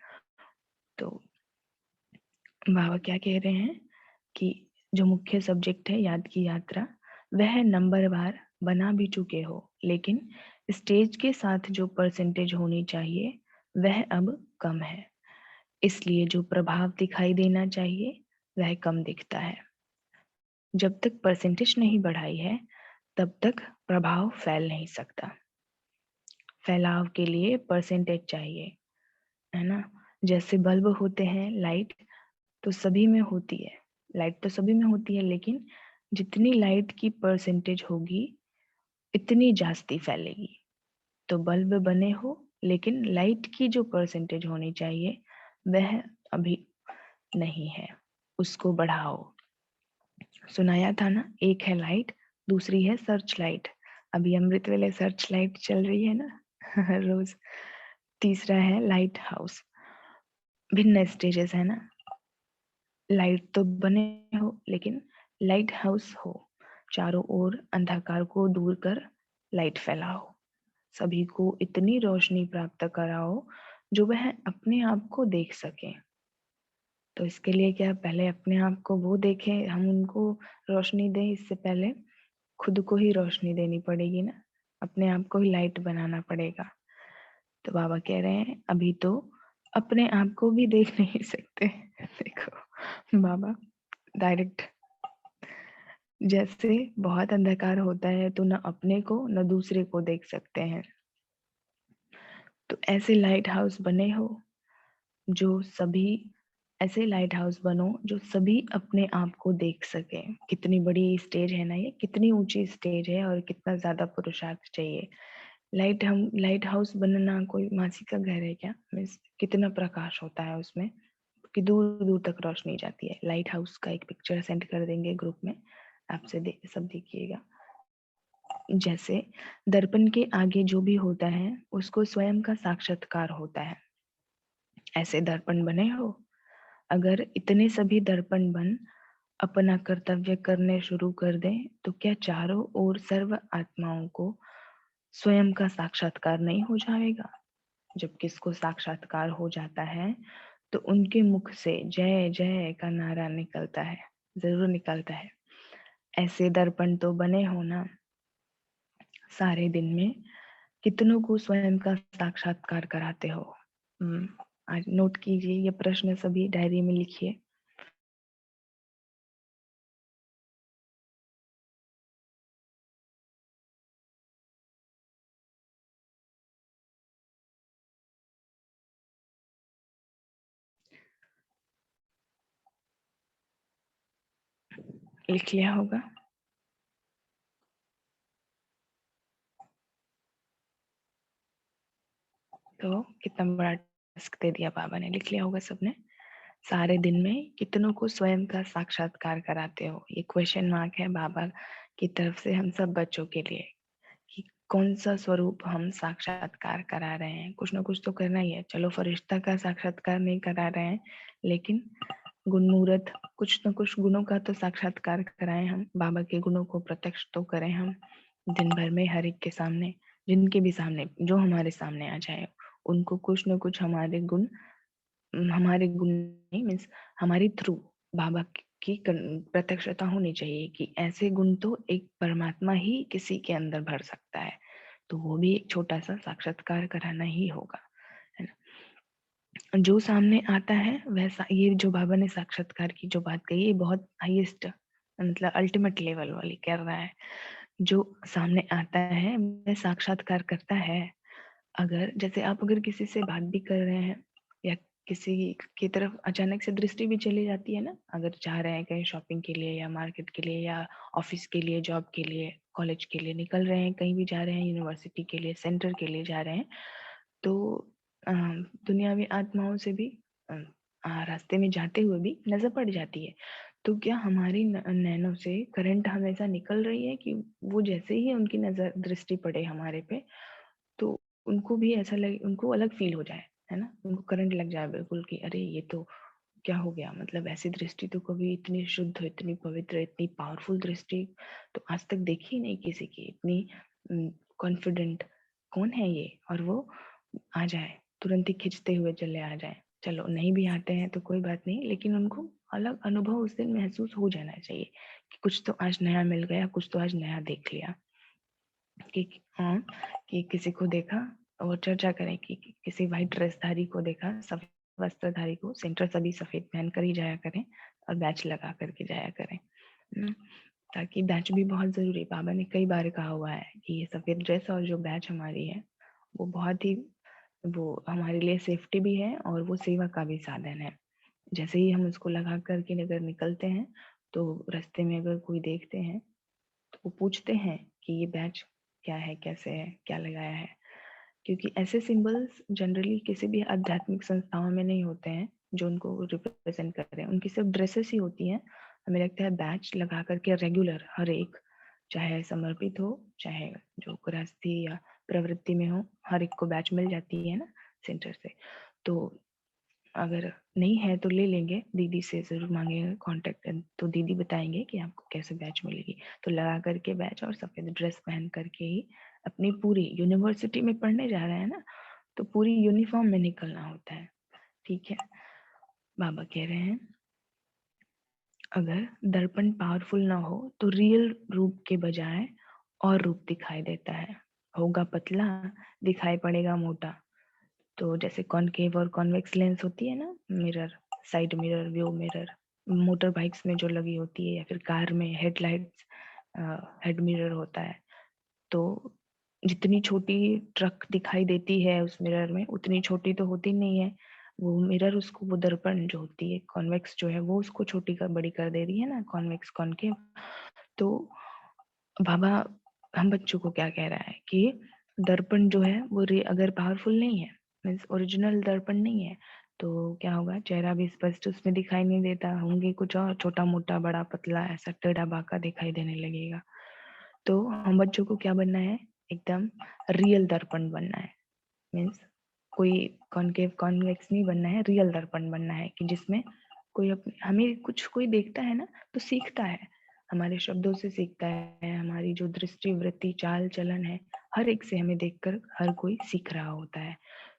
तो बाबा क्या कह रहे हैं कि जो मुख्य सब्जेक्ट है याद की यात्रा, वह नंबरवार बना भी चुके हो, लेकिन स्टेज के साथ जो परसेंटेज होनी चाहिए वह अब कम है। इसलिए जो प्रभाव दिखाई देना चाहिए वह कम दिखता है। जब तक परसेंटेज नहीं बढ़ाई है तब तक प्रभाव फैल नहीं सकता। फैलाव के लिए परसेंटेज चाहिए, है ना। जैसे बल्ब होते हैं, लाइट तो सभी में होती है, लाइट तो सभी में होती है, लेकिन जितनी लाइट की परसेंटेज होगी इतनी जास्ती फैलेगी। तो बल्ब बने हो, लेकिन लाइट की जो परसेंटेज होनी चाहिए वह अभी नहीं है, उसको बढ़ाओ। सुनाया था ना, एक है लाइट, दूसरी है सर्च लाइट। अभी अमृत वेले सर्च लाइट चल रही है ना रोज। तीसरा है लाइट हाउस। भिन्न स्टेजेस है ना, लाइट तो बने हो लेकिन लाइट हाउस हो, चारों ओर अंधकार को दूर कर लाइट फैलाओ, सभी को इतनी रोशनी प्राप्त कराओ जो वह अपने आप को देख सके। तो इसके लिए क्या, पहले अपने आप को वो देखें, हम उनको रोशनी दें, इससे पहले खुद को ही रोशनी देनी पड़ेगी ना, अपने आप को ही लाइट बनाना पड़ेगा। तो बाबा कह रहे हैं अभी तो अपने आप को भी देख नहीं सकते। देखो बाबा डायरेक्ट, जैसे बहुत अंधकार होता है तो न अपने को न दूसरे को देख सकते हैं, तो ऐसे लाइट हाउस बने हो जो सभी, ऐसे लाइट हाउस बनो जो सभी अपने आप को देख सके। कितनी बड़ी स्टेज है ना ये, कितनी ऊंची स्टेज है और कितना ज्यादा पुरुषार्थ चाहिए। लाइट हाउस बनना कोई मासी का घर है क्या? मीन्स कितना प्रकाश होता है उसमें कि दूर दूर तक रोशनी जाती है। लाइट हाउस का एक पिक्चर सेंड कर देंगे ग्रुप में, आपसे सब देखिएगा। जैसे दर्पण के आगे जो भी होता है उसको स्वयं का साक्षात्कार होता है, ऐसे दर्पण बने हो। अगर इतने सभी दर्पण बन अपना कर्तव्य करने शुरू कर दें तो क्या चारों ओर सर्व आत्माओं को स्वयं का साक्षात्कार नहीं हो जाएगा? जब किसको साक्षात्कार हो जाता है तो उनके मुख से जय जय का नारा निकलता है, जरूर निकलता है। ऐसे दर्पण तो बने हो ना, सारे दिन में कितनों को स्वयं का साक्षात्कार कराते हो? आज नोट कीजिए, ये प्रश्न सभी डायरी में लिखिए। लिख लिया होगा? तो कितना बड़ा टास्क दे दिया बाबा ने, लिख लिया होगा सबने। सारे दिन में कितनों को स्वयं का साक्षात्कार कराते हो? ये क्वेश्चन मार्क है बाबा की तरफ से हम सब बच्चों के लिए कि कौन सा स्वरूप हम साक्षात्कार करा रहे हैं। कुछ ना कुछ तो करना ही है। चलो फरिश्ता का साक्षात्कार नहीं करा रहे हैं, लेकिन गुण मूर्त कुछ न कुछ गुणों का तो साक्षात्कार कराएं हम। बाबा के गुणों को प्रत्यक्ष तो करें हम दिन भर में, हर एक के सामने, जिनके भी सामने, जो हमारे सामने आ जाए उनको कुछ न कुछ हमारे गुण नहीं मीन्स हमारी थ्रू बाबा की प्रत्यक्षता होनी चाहिए कि ऐसे गुण तो एक परमात्मा ही किसी के अंदर भर सकता है। तो वो भी एक छोटा सा साक्षात्कार कराना ही होगा, है ना। जो सामने आता है वैसा, ये जो बाबा ने साक्षात्कार की जो बात कही, ये बहुत हाईएस्ट मतलब अल्टीमेट लेवल वाली कर रहा है। जो सामने आता है वह साक्षात्कार करता है। अगर जैसे आप अगर किसी से बात भी कर रहे हैं या किसी की तरफ अचानक से दृष्टि भी चली जाती है ना, अगर जा रहे हैं कहीं शॉपिंग के लिए या मार्केट के लिए या ऑफिस के लिए, जॉब के लिए, कॉलेज के लिए निकल रहे हैं, कहीं भी जा रहे हैं, यूनिवर्सिटी के लिए, सेंटर के लिए जा रहे हैं, तो दुनियावी आत्माओं से भी रास्ते में जाते हुए भी नजर पड़ जाती है। तो क्या हमारी नैनों से करंट हमेशा निकल रही है कि वो जैसे ही उनकी नजर दृष्टि पड़े हमारे पे तो उनको भी ऐसा लगे, उनको अलग फील हो जाए, है ना, उनको करंट लग जाए बिल्कुल कि अरे ये तो क्या हो गया, मतलब ऐसी दृष्टि तो कभी इतनी शुद्ध, इतनी पवित्र, इतनी पावरफुल दृष्टि तो आज तक देखी ही नहीं किसी की, इतनी कॉन्फिडेंट, कौन है ये? और वो आ जाए, तुरंत ही खिंचते हुए चले आ जाए। चलो नहीं भी आते हैं तो कोई बात नहीं, लेकिन उनको अलग अनुभव उस दिन महसूस हो जाना चाहिए कि कुछ तो आज नया मिल गया, कुछ तो आज नया देख लिया। कि हाँ, कि किसी को देखा और चर्चा करें कि किसी व्हाइट ड्रेसधारी को देखा, सफेद वस्त्रधारी को, सेंटर सभी सफेद पहन कर ही जाया करें और बैच लगा करके जाया करें, ताकि बैच भी बहुत जरूरी। बाबा ने कई बार कहा हुआ है कि ये सफेद ड्रेस और जो बैच हमारी है वो बहुत ही वो हमारे लिए सेफ्टी भी है और वो सेवा का भी साधन है। जैसे ही हम उसको लगा करके अगर निकलते हैं तो रास्ते में अगर कोई देखते हैं तो वो पूछते हैं कि ये बैच क्या है, कैसे है, क्या लगाया है, क्योंकि ऐसे सिंबल्स जनरली किसी भी आध्यात्मिक संस्थाओं में नहीं होते हैं जो उनको रिप्रेजेंट कर रहे हैं। उनकी सिर्फ ड्रेसेस ही होती हैं। हमें लगता है बैच लगा करके रेगुलर हर एक, चाहे समर्पित हो चाहे जो गृहस्थी या प्रवृत्ति में हो, हर एक को बैच मिल जाती है ना सेंटर से। तो अगर नहीं है तो ले लेंगे, दीदी से जरूर मांगेंगे कांटेक्ट, तो दीदी बताएंगे कि आपको कैसे बैच मिलेगी। तो लगा करके बैच और सफेद ड्रेस पहन करके ही अपनी पूरी यूनिवर्सिटी में पढ़ने जा रहे हैं ना, तो पूरी यूनिफॉर्म में निकलना होता है। ठीक है, बाबा कह रहे हैं अगर दर्पण पावरफुल ना हो तो रियल रूप के बजाय और रूप दिखाई देता है। होगा पतला, दिखाई पड़ेगा मोटा। तो जैसे कॉनकेव और कॉन्वेक्स लेंस होती है ना, mirror, side mirror, view mirror, motor bikes में जो लगी होती है, या फिर कार में हेडलाइट्स, हेड मिरर होता है। तो जितनी छोटी ट्रक दिखाई देती है उस मिरर में, उतनी छोटी तो होती नहीं है वो मिरर, उसको वो दर्पण जो होती है कॉन्वेक्स जो है वो उसको छोटी कर बड़ी कर दे रही है ना, कॉन्वेक्स कॉनकेव। तो बाबा हम बच्चों को क्या कह रहा है कि दर्पण जो है वो अगर पावरफुल नहीं है, मीन्स ओरिजिनल दर्पण नहीं है, तो क्या होगा, चेहरा भी स्पष्ट उसमें दिखाई नहीं देता, होंगे कुछ और छोटा मोटा बड़ा पतला ऐसा टेढ़ा बाका दिखाई देने लगेगा। तो हम बच्चों को क्या बनना है, एकदम रियल दर्पण बनना है। मीन्स कोई कॉनकेव कॉन्वेक्स नहीं बनना है, रियल दर्पण बनना है कि जिसमें कोई हमें कुछ कोई देखता है ना तो सीखता है, हमारे शब्दों से सीखता है, हमारी जो दृष्टि वृत्ति चाल चलन है, हर एक से हमें देखकर हर कोई सीख रहा होता है।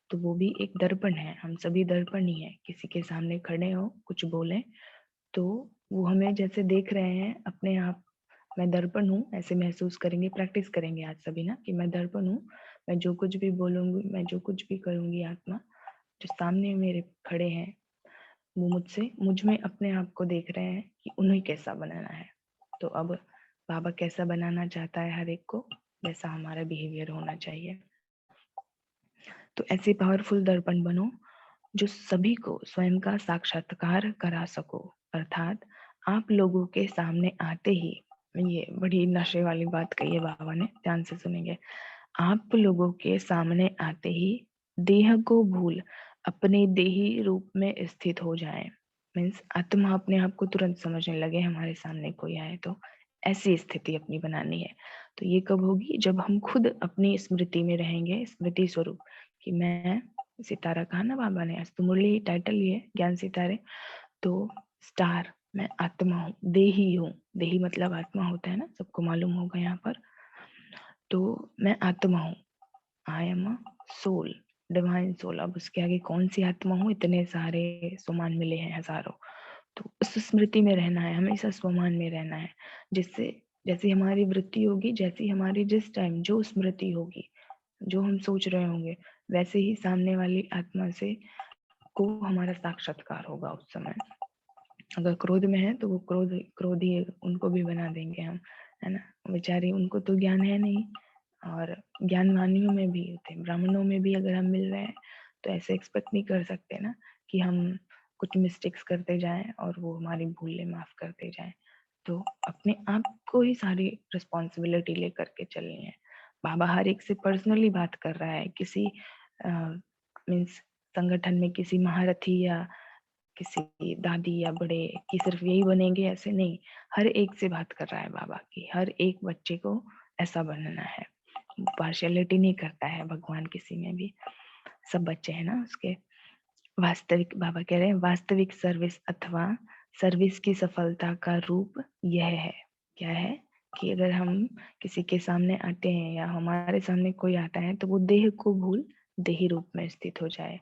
तो वो भी एक दर्पण है, हम सभी दर्पण ही है। किसी के सामने खड़े हो कुछ बोले तो वो हमें जैसे देख रहे हैं अपने आप, मैं दर्पण हूँ ऐसे महसूस करेंगे। प्रैक्टिस करेंगे आज सभी ना कि मैं दर्पण हूँ, मैं जो कुछ भी बोलूंगी, मैं जो कुछ भी करूंगी, आत्मा जो सामने मेरे खड़े हैं वो मुझसे मुझ में अपने आप को देख रहे हैं कि उन्हें कैसा बनाना है। तो अब बाबा कैसा बनाना चाहता है हर एक को, वैसा हमारा बिहेवियर होना चाहिए। तो ऐसे पावरफुल दर्पण बनो जो सभी को स्वयं का साक्षात्कार करा सको। अर्थात आप लोगों के सामने आते ही, ये बड़ी नशे वाली बात कही है बाबा ने, ध्यान से सुनेंगे, आप लोगों के सामने आते ही देह को भूल अपने देही रूप में स्थित हो जाए। मीन्स आत्मा अपने आप को तुरंत समझने लगे हमारे सामने कोई आए तो, ऐसी स्थिति अपनी बनानी है। तो ये कब होगी, जब हम खुद अपनी स्मृति में रहेंगे, स्मृति स्वरूप कि मैं सितारा कहा ना बाबा ने, आज तो मुरली टाइटल ही है ज्ञान सितारे। तो स्टार, मैं आत्मा हूँ, देही हूँ, देही मतलब आत्मा होता है ना, सबको मालूम होगा यहाँ पर। तो मैं आत्मा हूँ, I am a soul, divine soul. अब उसके आगे कौन सी आत्मा हूँ, इतने सारे स्वमान मिले हैं हजारों। तो उस स्मृति में रहना है, हमेशा स्वमान में रहना है, जिससे जैसी हमारी वृत्ति होगी, जैसी हमारी जिस टाइम जो स्मृति होगी, जो हम सोच रहे होंगे, वैसे ही सामने वाली आत्मा से को हमारा साक्षात्कार होगा उस समय। अगर क्रोध में है तो वो क्रोधी उनको भी बना देंगे हम, है ना। बेचारी उनको तो ज्ञान है नहीं, और ज्ञानवानियों में भी होते, ब्राह्मणों में भी अगर हम मिल रहे हैं तो ऐसे एक्सपेक्ट नहीं कर सकते ना कि हम कुछ मिस्टेक्स करते जाएं और वो हमारी भूलें माफ करते जाएं। तो अपने आप को ही सारी रिस्पॉन्सिबिलिटी लेकर के चलनी है। बाबा हर एक से पर्सनली बात कर रहा है, किसी मीन्स संगठन में किसी महारथी या किसी दादी या बड़े की सिर्फ यही बनेंगे ऐसे नहीं, हर एक से बात कर रहा है बाबा की, हर एक बच्चे को ऐसा बनना है। पार्शियलिटी नहीं करता है भगवान किसी में भी, सब बच्चे हैं ना उसके। वास्तविक, बाबा कह रहे हैं वास्तविक सर्विस अथवा सर्विस की सफलता का रूप यह है। क्या है कि अगर हम किसी के सामने आते हैं या हमारे सामने कोई आता है तो वो देह को भूल देही रूप में स्थित हो जाए।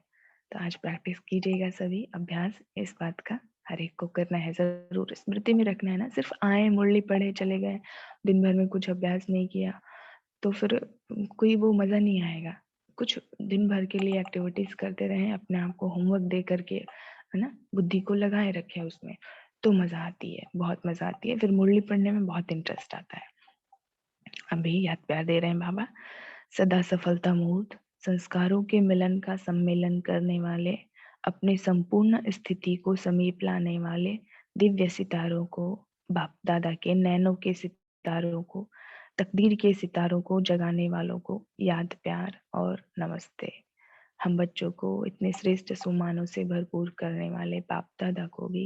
तो आज प्रैक्टिस कीजिएगा सभी, अभ्यास इस बात का हर एक को करना है, जरूर स्मृति में रखना है ना। सिर्फ आए मुरली पढ़े चले गए, दिन भर में कुछ अभ्यास नहीं किया तो फिर कोई वो मजा नहीं आएगा। कुछ दिन भर के लिए एक्टिविटीज करते रहें, अपने आप को होमवर्क दे करके, है ना, बुद्धि को लगाए रखें उसमें, तो मजा आती है, बहुत मजा आती है, फिर मुरली पढ़ने में बहुत इंटरेस्ट आता है। अभी याद प्यार दे रहे हैं बाबा, सदा सफलता मूर्त संस्कारों के मिलन का सम्मेलन करने वाले, अपने संपूर्ण स्थिति को समीप लाने वाले दिव्य सितारों को, बाप दादा के नैनों के सितारों को, तकदीर के सितारों को जगाने वालों को याद, प्यार और नमस्ते। हम बच्चों को इतने श्रेष्ठ सुमानों से भरपूर करने वाले बाप दादा को भी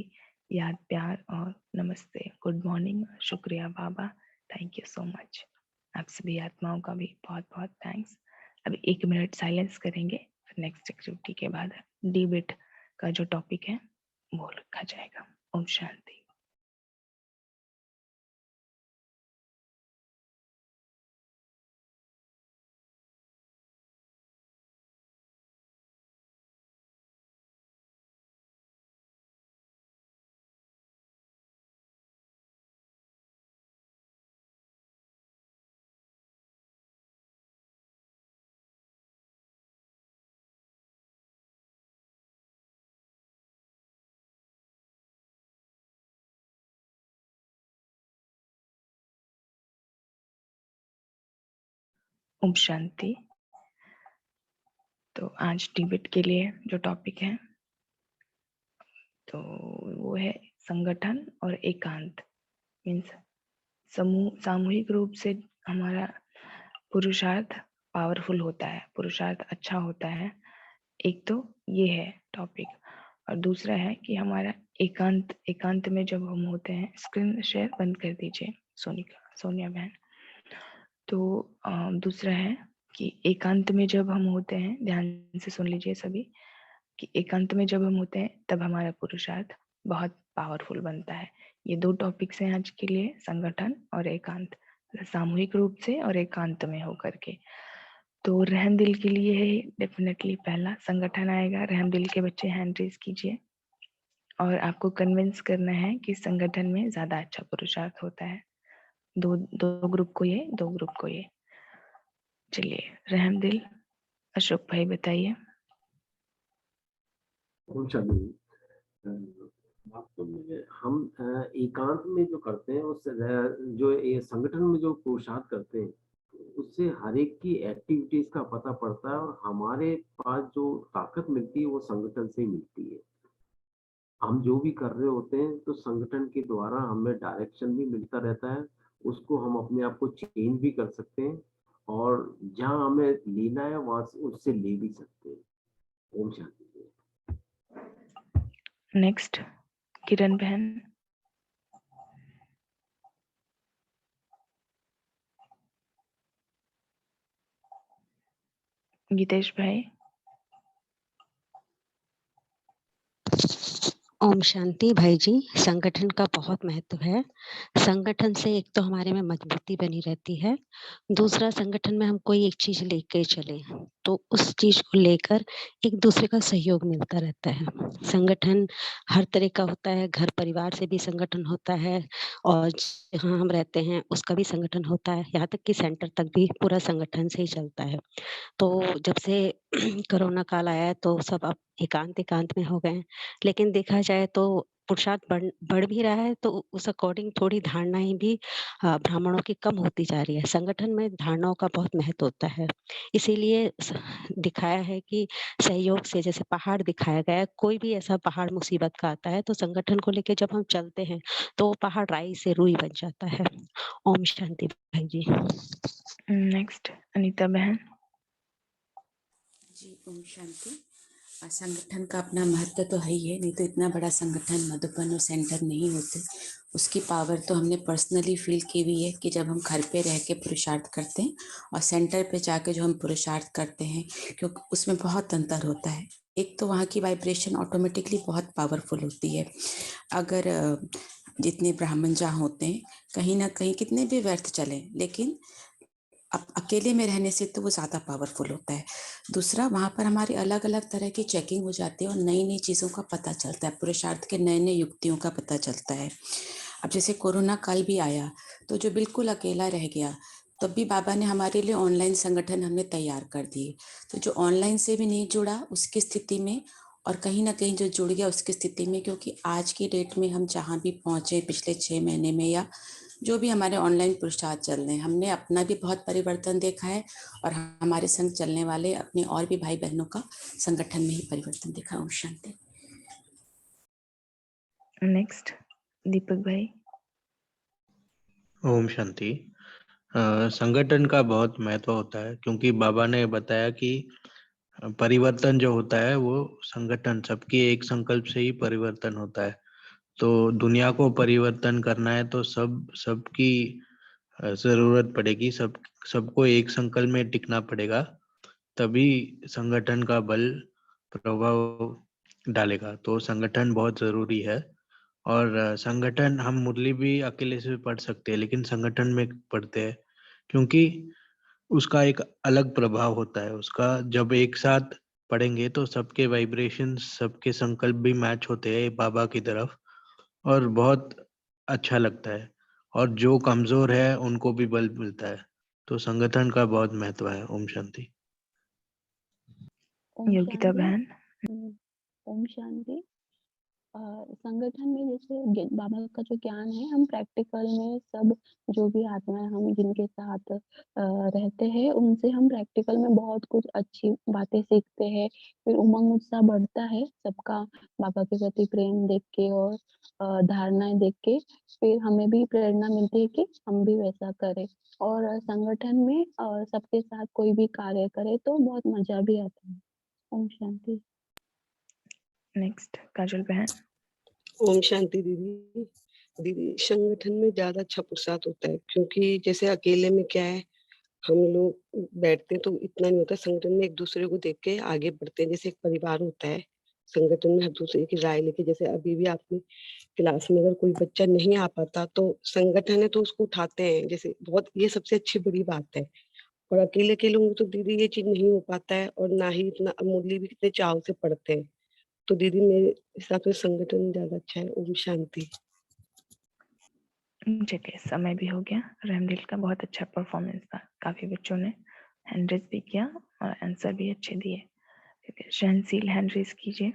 याद, प्यार और नमस्ते। गुड मॉर्निंग, शुक्रिया बाबा, थैंक यू सो मच। आप सभी आत्माओं का भी बहुत बहुत थैंक्स। अभी 1 मिनट साइलेंस करेंगे, फिर नेक्स्ट एक्टिविटी के बाद डिबेट का जो टॉपिक है वो रखा जाएगा। ओम शांति। ओम शांति। तो आज डिबेट के लिए जो टॉपिक है तो वो है संगठन और एकांत। मीन्स सामूहिक रूप से हमारा पुरुषार्थ पावरफुल होता है, पुरुषार्थ अच्छा होता है। एक तो ये है टॉपिक, और दूसरा है कि हमारा एकांत में जब हम होते हैं, स्क्रीन शेयर बंद कर दीजिए सोनिया बहन। तो दूसरा है कि एकांत में जब हम होते हैं, ध्यान से सुन लीजिए सभी, कि एकांत में जब हम होते हैं तब हमारा पुरुषार्थ बहुत पावरफुल बनता है। ये 2 टॉपिक्स हैं आज के लिए, संगठन और एकांत, सामूहिक रूप से और एकांत में होकर के। तो रहम दिल के लिए है डेफिनेटली पहला संगठन आएगा। रहम दिल के बच्चे हैंड रेज कीजिए, और आपको कन्विंस करना है कि संगठन में ज्यादा अच्छा पुरुषार्थ होता है। दो ग्रुप को ये, 2 ग्रुप को ये। चलिए रहम दिल, अशोक भाई बताइए। वास्तव में हम एकांत में जो करते हैं, उस जो ये संगठन में जो पुरुषार्थ करते हैं, उससे हर एक की एक्टिविटीज का पता पड़ता है, और हमारे पास जो ताकत मिलती है वो संगठन से मिलती है। हम जो भी कर रहे होते हैं तो संगठन के द्वारा हमें डायरेक्शन भी मिलता रहता है, उसको हम अपने आप को चेंज भी कर सकते हैं, और जहां हमें लेना है वहां से उससे ले भी सकते हैं। ओम शांति। नेक्स्ट किरण बहन। गीतेश भाई। ओम शांति। भाई जी, संगठन का बहुत महत्व है। संगठन से एक तो हमारे में मजबूती बनी रहती है, दूसरा संगठन में हम कोई एक चीज लेके चले तो उस चीज को लेकर एक दूसरे का सहयोग मिलता रहता है। संगठन हर तरह का होता है, घर परिवार से भी संगठन होता है, और जहाँ हम रहते हैं उसका भी संगठन होता है, यहाँ तक कि सेंटर तक भी पूरा संगठन से ही चलता है। तो जब से कोरोना काल आया है तो सब अब एकांत में हो गए हैं, लेकिन देखा जाए तो पुरुषार्थ बढ़ भी रहा है, तो उस अकॉर्डिंग थोड़ी धारणाएं भी ब्राह्मणों की कम होती जा रही है। संगठन में धारणाओं का बहुत महत्व होता है, इसीलिए दिखाया है कि सहयोग से, जैसे पहाड़ दिखाया गया है, कोई भी ऐसा पहाड़ मुसीबत का आता है तो संगठन को लेकर जब हम चलते हैं तो वो पहाड़ राई से रुई बन जाता है। ओम शांति भाई जी। नेक्स्ट अनीता बहन। जी ओम शांति। संगठन का अपना महत्व तो है ही है, नहीं तो इतना बड़ा संगठन मधुबन और सेंटर नहीं होते। उसकी पावर तो हमने पर्सनली फील की हुई है कि जब हम घर पे रह के पुरुषार्थ करते हैं और सेंटर पे जाके जो हम पुरुषार्थ करते हैं, क्योंकि उसमें बहुत अंतर होता है। एक तो वहाँ की वाइब्रेशन ऑटोमेटिकली बहुत पावरफुल होती है। अगर जितने ब्राह्मण जहाँ होते हैं, कहीं ना कहीं कितने भी व्यर्थ चलें, लेकिन अब अकेले में रहने से तो वो ज़्यादा पावरफुल होता है। दूसरा, वहाँ पर हमारी अलग अलग तरह की चेकिंग हो जाती है और नई नई चीज़ों का पता चलता है, पुरुषार्थ के नए नए युक्तियों का पता चलता है। अब जैसे कोरोना काल भी आया तो जो बिल्कुल अकेला रह गया, तब भी बाबा ने हमारे लिए ऑनलाइन संगठन हमने तैयार कर दिए। तो जो ऑनलाइन से भी नहीं जुड़ा उसकी स्थिति में, और कहीं ना कहीं जो जुड़ गया उसकी स्थिति में, क्योंकि आज की डेट में हम जहाँ भी पहुँचे पिछले 6 महीने में या जो भी हमारे ऑनलाइन पुरुषार्थ चल रहे हैं, हमने अपना भी बहुत परिवर्तन देखा है और हमारे संग चलने वाले अपने और भी भाई बहनों का संगठन में ही परिवर्तन देखा। ओम शांति। नेक्स्ट दीपक भाई। ओम शांति। संगठन का बहुत महत्व होता है, क्योंकि बाबा ने बताया कि परिवर्तन जो होता है वो संगठन सबकी एक संकल्प से ही परिवर्तन होता है। तो दुनिया को परिवर्तन करना है तो सबकी जरूरत पड़ेगी, सबको एक संकल्प में टिकना पड़ेगा, तभी संगठन का बल प्रभाव डालेगा। तो संगठन बहुत जरूरी है। और संगठन हम मुरली भी अकेले से पढ़ सकते हैं, लेकिन संगठन में पढ़ते हैं क्योंकि उसका एक अलग प्रभाव होता है। उसका जब एक साथ पढ़ेंगे तो सबके वाइब्रेशन, सबके संकल्प भी मैच होते हैं बाबा की तरफ, और बहुत अच्छा लगता है। और जो कमजोर है उनको भी बल मिलता है। तो संगठन का बहुत महत्व है। ओम शांति। योगिता बहन। ओम शांति। संगठन में जैसे बाबा का जो ज्ञान है, हम प्रैक्टिकल में सब जो भी आत्माएं हम जिनके साथ रहते हैं, उनसे हम प्रैक्टिकल में बहुत कुछ अच्छी बातें सीखते हैं। फिर उमंग उत्साह बढ़ता है सबका बाबा के प्रति प्रेम देख के और धारणाएं देख के, फिर हमें भी प्रेरणा मिलती है कि हम भी वैसा करें। और संगठन में सबके साथ कोई भी कार्य करे तो बहुत मजा भी आता है। ओम शांति। नेक्स्ट काजल बहन। ओम शांति दीदी। दीदी संगठन में ज्यादा अच्छा पुरुषार्थ होता है, क्योंकि जैसे अकेले में क्या है, हम लोग बैठते हैं तो इतना नहीं होता। संगठन में एक दूसरे को देख के आगे बढ़ते हैं, जैसे एक परिवार होता है। संगठन में हर दूसरे की राय लेके, जैसे अभी भी आपने क्लास में अगर कोई बच्चा नहीं आ पाता तो संगठन है तो उसको उठाते हैं, जैसे बहुत, ये सबसे अच्छी बड़ी बात है। और अकेले के लोगों तो दीदी ये चीज नहीं हो पाता है, और ना ही इतना मुरली भी कितने चाव से पढ़ते हैं। तो दीदी मेरे हिसाब से संगठन ज्यादा अच्छा है। ओम शांति। चलिए समय भी हो गया। रामदिल का बहुत अच्छा परफॉर्मेंस था, काफी बच्चों ने हैंड रेज भी किया और आंसर भी अच्छे दिए। शहनसील हैंड रेज कीजिए।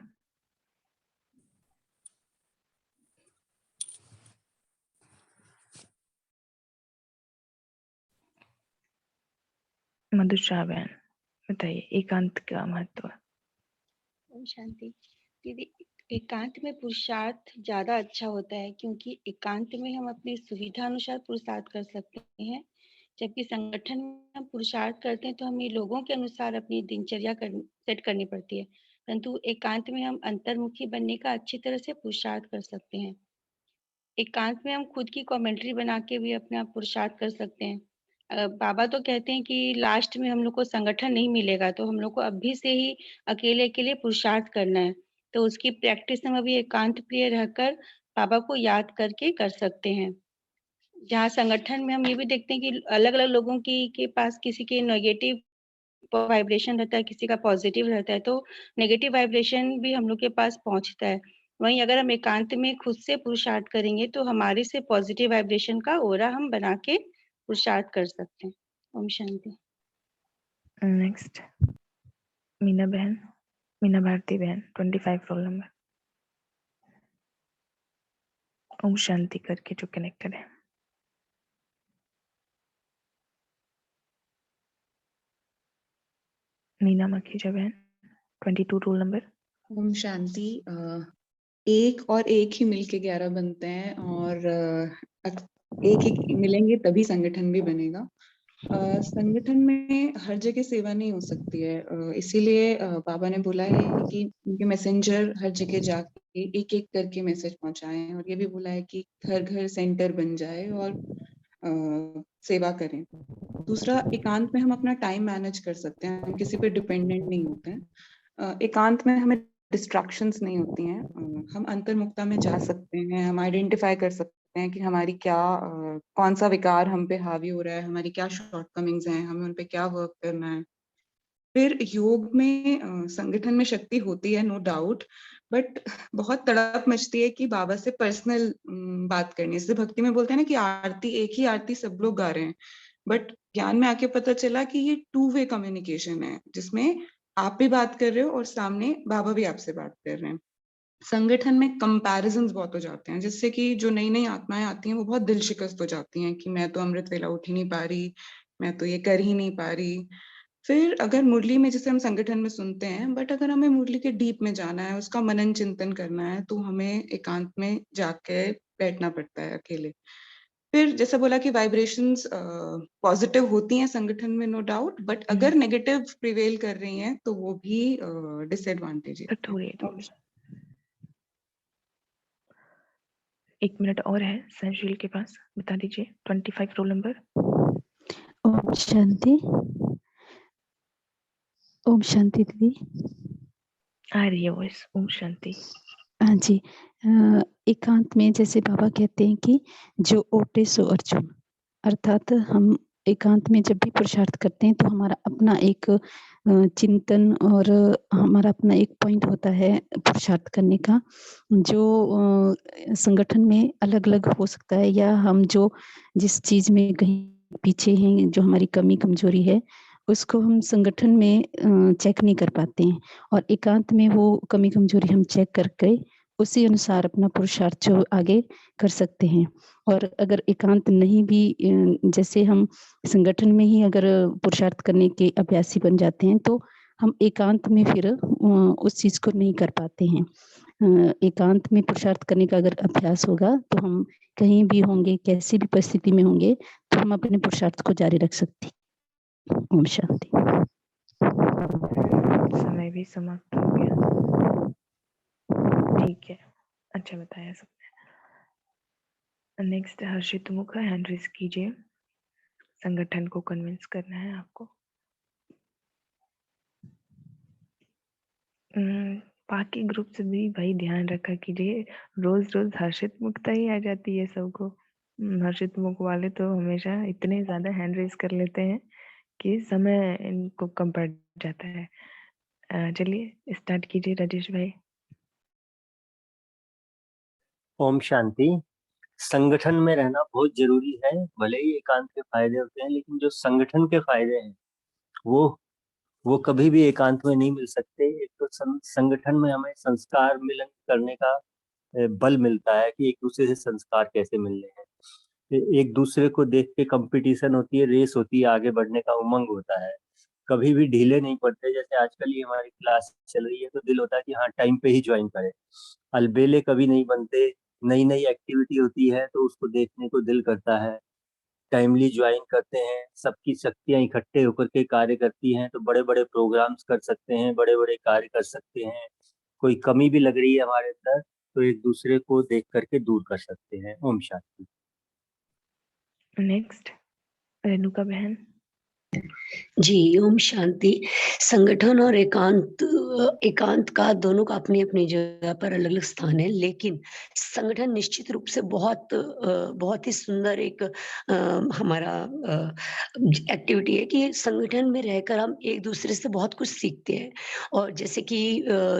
मधुश्रा बहन बताइए एकांत का महत्व। ओम शांति। दीदी एकांत में पुरुषार्थ ज्यादा अच्छा होता है, क्योंकि एकांत में हम अपनी सुविधा अनुसार पुरुषार्थ कर सकते हैं, जबकि संगठन में हम पुरुषार्थ करते हैं तो हमें लोगों के अनुसार अपनी दिनचर्या सेट करनी पड़ती है, परंतु एकांत में हम अंतर्मुखी बनने का अच्छी तरह से पुरुषार्थ कर सकते हैं। एकांत में हम खुद की कमेंट्री बना के भी अपना पुरुषार्थ कर सकते हैं। बाबा तो कहते हैं कि लास्ट में हम लोग को संगठन नहीं मिलेगा, तो हम लोग को अभी से ही अकेले अकेले पुरुषार्थ करना है। तो उसकी प्रैक्टिस हम अभी एकांत प्रिय रहकर बाबा को याद करके कर सकते हैं। जहाँ संगठन में हम ये भी देखते हैं कि अलग अलग लोगों की के पास किसी के नेगेटिव वाइब्रेशन रहता है, किसी का पॉजिटिव रहता है, तो नेगेटिव वाइब्रेशन भी हम लोग के पास पहुंचता है। वहीं अगर हम एकांत में खुद से पुरुषार्थ करेंगे तो हमारे से पॉजिटिव वाइब्रेशन का ओरा हम बना के पुरुषार्थ कर सकते हैं। ओम शांति। नेक्स्ट मीना बहन, मीना भारती बहन 25 रोल नंबर। ओम शांति करके जो कनेक्टेड है। मीना मखीजा बहन 22 रोल नंबर। ओम शांति। एक और एक ही मिलके 11 बनते हैं, और एक ही मिलेंगे तभी संगठन भी बनेगा। संगठन में हर जगह सेवा नहीं हो सकती है, इसीलिए बाबा ने बोला है कि उनके मैसेंजर हर जगह जाके एक एक करके मैसेज पहुंचाएं, और ये भी बोला है कि घर घर सेंटर बन जाए और सेवा करें। दूसरा, एकांत में हम अपना टाइम मैनेज कर सकते हैं, हम किसी पे डिपेंडेंट नहीं होते हैं। एकांत में हमें डिस्ट्रैक्शंस नहीं होती हैं, हम अंतर्मुखता में जा सकते हैं, हम आइडेंटिफाई कर सकते हैं कि हमारी क्या कौन सा विकार हम पे हावी हो रहा है, हमारी क्या शॉर्टकमिंग्स हैं, हमें उन पे क्या वर्क करना है। फिर योग में संगठन में शक्ति होती है, नो डाउट, बट बहुत तड़प मचती है कि बाबा से पर्सनल बात करनी। जैसे भक्ति में बोलते हैं ना कि आरती, एक ही आरती सब लोग गा रहे हैं, बट ज्ञान में आके पता चला कि ये 2 वे कम्युनिकेशन है, जिसमें आप भी बात कर रहे हो और सामने बाबा भी आपसे बात कर रहे हैं। संगठन में कंपैरिजंस बहुत हो जाते हैं, जिससे कि जो नई नई आत्माएं आती हैं वो बहुत दिल शिकस्त हो जाती हैं कि मैं तो अमृत वेला उठ ही नहीं पा रही, मैं तो ये कर ही नहीं पा रही। फिर अगर मुरली में, जैसे हम संगठन में सुनते हैं, बट अगर हमें मुरली के डीप में जाना है, उसका मनन चिंतन करना है, तो हमें एकांत में जाके बैठना पड़ता है अकेले। फिर जैसे बोला कि वाइब्रेशंस पॉजिटिव होती हैं संगठन में, नो डाउट, बट अगर नेगेटिव प्रिवेल कर रही हैं तो वो भी डिसएडवांटेज है। एक मिनट और है संशील के पास, बता दीजिए 25 रोल नंबर। ओम शांति। ओम शांति दीदी। आ रही है वॉइस। ओम शांति। हाँ जी। एकांत में जैसे बाबा कहते हैं कि जो ओटे सो अर्जुन, अर्थात हम एकांत में जब भी पुरुषार्थ करते हैं तो हमारा अपना एक चिंतन और हमारा अपना एक पॉइंट होता है पुरुषार्थ करने का, जो संगठन में अलग अलग हो सकता है, या हम जो जिस चीज में कहीं पीछे हैं, जो हमारी कमी कमजोरी है, उसको हम संगठन में चेक नहीं कर पाते हैं, और एकांत में वो कमी कमजोरी हम चेक करके उसी अनुसार अपना पुरुषार्थ जो आगे कर सकते हैं। और अगर एकांत नहीं भी, जैसे हम संगठन में ही अगर पुरुषार्थ करने के अभ्यासी बन जाते हैं तो हम एकांत में फिर उस चीज को नहीं कर पाते हैं। एकांत में पुरुषार्थ करने का अगर अभ्यास होगा तो हम कहीं भी होंगे, कैसी भी परिस्थिति में होंगे, तो हम अपने पुरुषार्थ को जारी रख सकते हैं। ओम शांति। समय भी समाप्त हो गया। ठीक है, अच्छा बताया सबने। नेक्स्ट हर्षित मुखा, हैंड रेज कीजिए। संगठन को कन्विंस करना है आपको। बाकी ग्रुप से भी भाई ध्यान रखा कीजिए, रोज रोज हर्षित मुक्ता ही आ जाती है सबको। हर्षित मुख वाले तो हमेशा इतने ज्यादा हैंड रेज कर लेते हैं कि समय इनको कम पड़ जाता है। चलिए स्टार्ट कीजिए राजेश भाई। ओम शांति। संगठन में रहना बहुत जरूरी है। भले ही एकांत के फायदे होते हैं, लेकिन जो संगठन के फायदे हैं वो कभी भी एकांत में नहीं मिल सकते। एक तो संगठन में हमें संस्कार मिलन करने का बल मिलता है कि एक दूसरे से संस्कार कैसे मिलने हैं। एक दूसरे को देख के कंपटीशन होती है, रेस होती है, आगे बढ़ने का उमंग होता है। कभी भी ढीले नहीं पड़ते। जैसे आजकल ही हमारी क्लास चल रही है तो दिल होता है कि हाँ टाइम पे ही ज्वाइन करें। अलबेले कभी नहीं बनते। नई नई एक्टिविटी होती है तो उसको देखने को दिल करता है। टाइमली ज्वाइन करते हैं, सबकी शक्तियां इकट्ठे होकर के कार्य करती हैं तो बड़े बड़े प्रोग्राम्स कर सकते हैं, बड़े बड़े कार्य कर सकते हैं। कोई कमी भी लग रही है हमारे अंदर तो एक दूसरे को देख करके दूर कर सकते हैं। ओम शांति। नेक्स्ट रेणुका बहन। जी ओम शांति। संगठन और एकांत का दोनों का अपनी अपनी जगह पर अलग अलग स्थान है, लेकिन संगठन निश्चित रूप से बहुत ही सुंदर एक हमारा एक्टिविटी है कि संगठन में रहकर हम एक दूसरे से बहुत कुछ सीखते हैं। और जैसे कि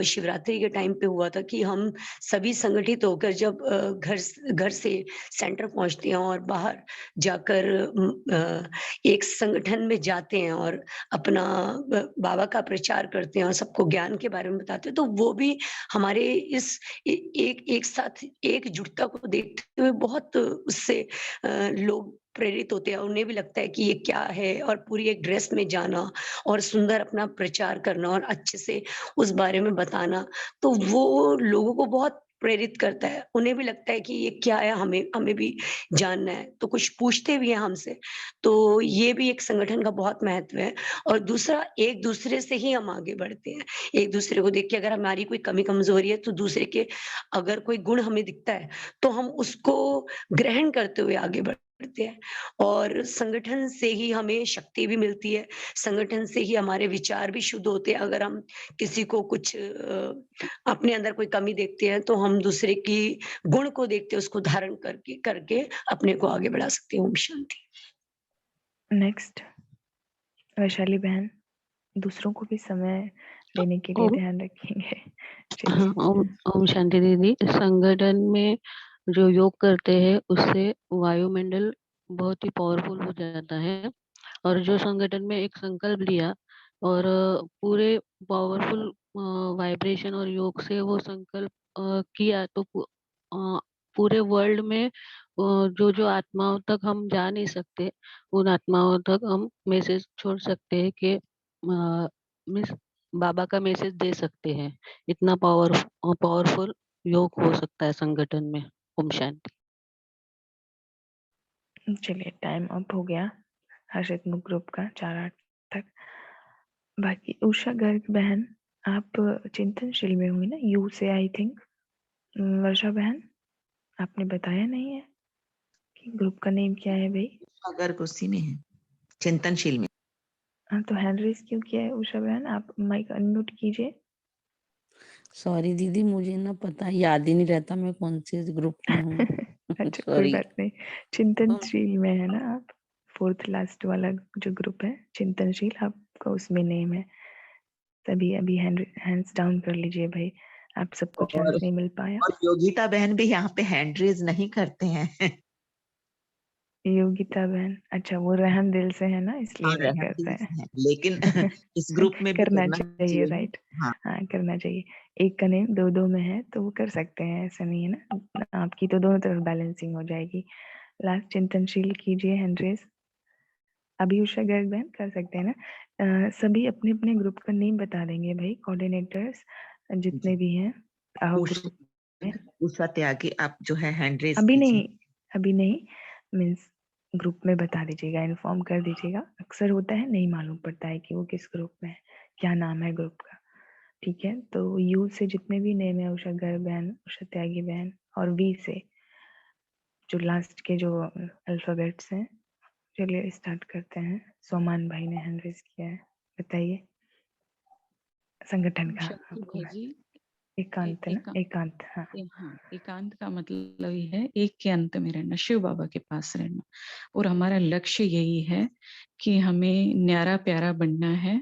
शिवरात्रि के टाइम पे हुआ था कि हम सभी संगठित होकर जब घर से सेंटर पहुंचते हैं और बाहर जाकर एक संगठन में जाते हैं और अपना बाबा का प्रचार करते हैं और सबको ज्ञान के बारे में बताते हैं, तो वो भी हमारे इस एक साथ एकजुटता को देखते हुए बहुत उससे लोग प्रेरित होते हैं। उन्हें भी लगता है कि ये क्या है, और पूरी एक ड्रेस में जाना और सुंदर अपना प्रचार करना और अच्छे से उस बारे में बताना, तो वो लोगों को बहुत प्रेरित करता है। उन्हें भी लगता है कि ये क्या है, हमें भी जानना है, तो कुछ पूछते भी हैं हमसे। तो ये भी एक संगठन का बहुत महत्व है। और दूसरा, एक दूसरे से ही हम आगे बढ़ते हैं। एक दूसरे को देख के अगर हमारी कोई कमी कमजोरी है तो दूसरे के अगर कोई गुण हमें दिखता है तो हम उसको ग्रहण करते हुए आगे बढ़ते हैं। और संगठन से ही हमें शक्ति भी मिलती है, संगठन से ही हमारे विचार भी शुद्ध होते हैं। अगर हम किसी को कुछ अपने अंदर कोई कमी देखते हैं तो हम दूसरे की गुण को देखते हैं, उसको धारण करके अपने को आगे बढ़ा सकते हैं। ओम शांति। नेक्स्ट वैशाली बहन। दूसरों को भी समय देने के लिए ध्यान रखेंगे। हाँ, ओम शांति दीदी। संगठन में जो योग करते हैं उससे वायुमंडल बहुत ही पावरफुल हो जाता है, और जो संगठन में एक संकल्प लिया और पूरे पावरफुल वाइब्रेशन और योग से वो संकल्प किया तो पूरे वर्ल्ड में जो जो आत्माओं तक हम जा नहीं सकते, उन आत्माओं तक हम मैसेज छोड़ सकते हैं कि मिस बाबा का मैसेज दे सकते हैं। इतना पावरफुल योग हो सकता है संगठन में। ओम शांति। चलिए टाइम अप हो गया हर्षित मुख ग्रुप का 4-8 तक। बाकी उषा गर्ग बहन, आप चिंतनशील में हुई ना, यू से आई थिंक। वर्षा बहन, आपने बताया नहीं है कि ग्रुप का नेम क्या है भाई? अगर उसी में है, चिंतनशील में। हाँ, तो हैंड रेज क्यों किया है उषा बहन? आप माइक अनम्यूट कीजिए। सॉरी दीदी, मुझे ना पता याद ही नहीं रहता मैं कौन से ग्रुप में हूँ। अच्छा कोई सॉरी। बात नहीं, चिंतनशील में है ना आप। 4th लास्ट वाला जो ग्रुप है चिंतनशील, आपका उसमें नेम है। तभी अभी हैंड्स डाउन कर लीजिए भाई, आप सबको चांस नहीं मिल पाया। और योगिता बहन भी यहाँ पे हैंड रेज नहीं करते हैं। योगिता बहन, अच्छा वो रहम दिल से है ना, इसलिए हाँ, नहीं रहम करते दिल हैं। से है, लेकिन इस ग्रुप में भी करना करना चाहिए, राइट। हाँ। हाँ करना चाहिए। एक का नेम 2-2 में है तो वो कर सकते हैं, ऐसा नहीं है ना। आपकी तो दोनों तरफ बैलेंसिंग हो जाएगी। लास्ट चिंतनशील कीजिए हैंड रेज। अभी उषा गर्ग बहन कर सकते हैं ना। सभी अपने अपने ग्रुप का नेम बता देंगे भाई, कोऑर्डिनेटर्स जितने भी हैं ग्रुप में। उषा त्यागी, आप जो है हैंड रेज अभी कीजिए। नहीं, अभी नहीं, मीन्स ग्रुप में बता दीजिएगा, इन्फॉर्म कर दीजिएगा। अक्सर होता है नहीं मालूम पड़ता है कि वो किस ग्रुप में है, क्या नाम है ग्रुप का। ठीक है, तो यू से जितने भी नेम है, उषा गर्ग बहन, उषा त्यागी बहन, और वी से जो लास्ट के जो अल्फाबेट्स हैं। चलिए स्टार्ट करते हैं। सोमान भाई ने हैंड रेज किया है, बताइए संगठन का शक्ति आपको। भाई जी, एकांत ना, एकांत। हाँ हाँ, एकांत का मतलब ये है एक के अंत में रहना, शिव बाबा के पास रहना। और हमारा लक्ष्य यही है कि हमें न्यारा प्यारा बनना है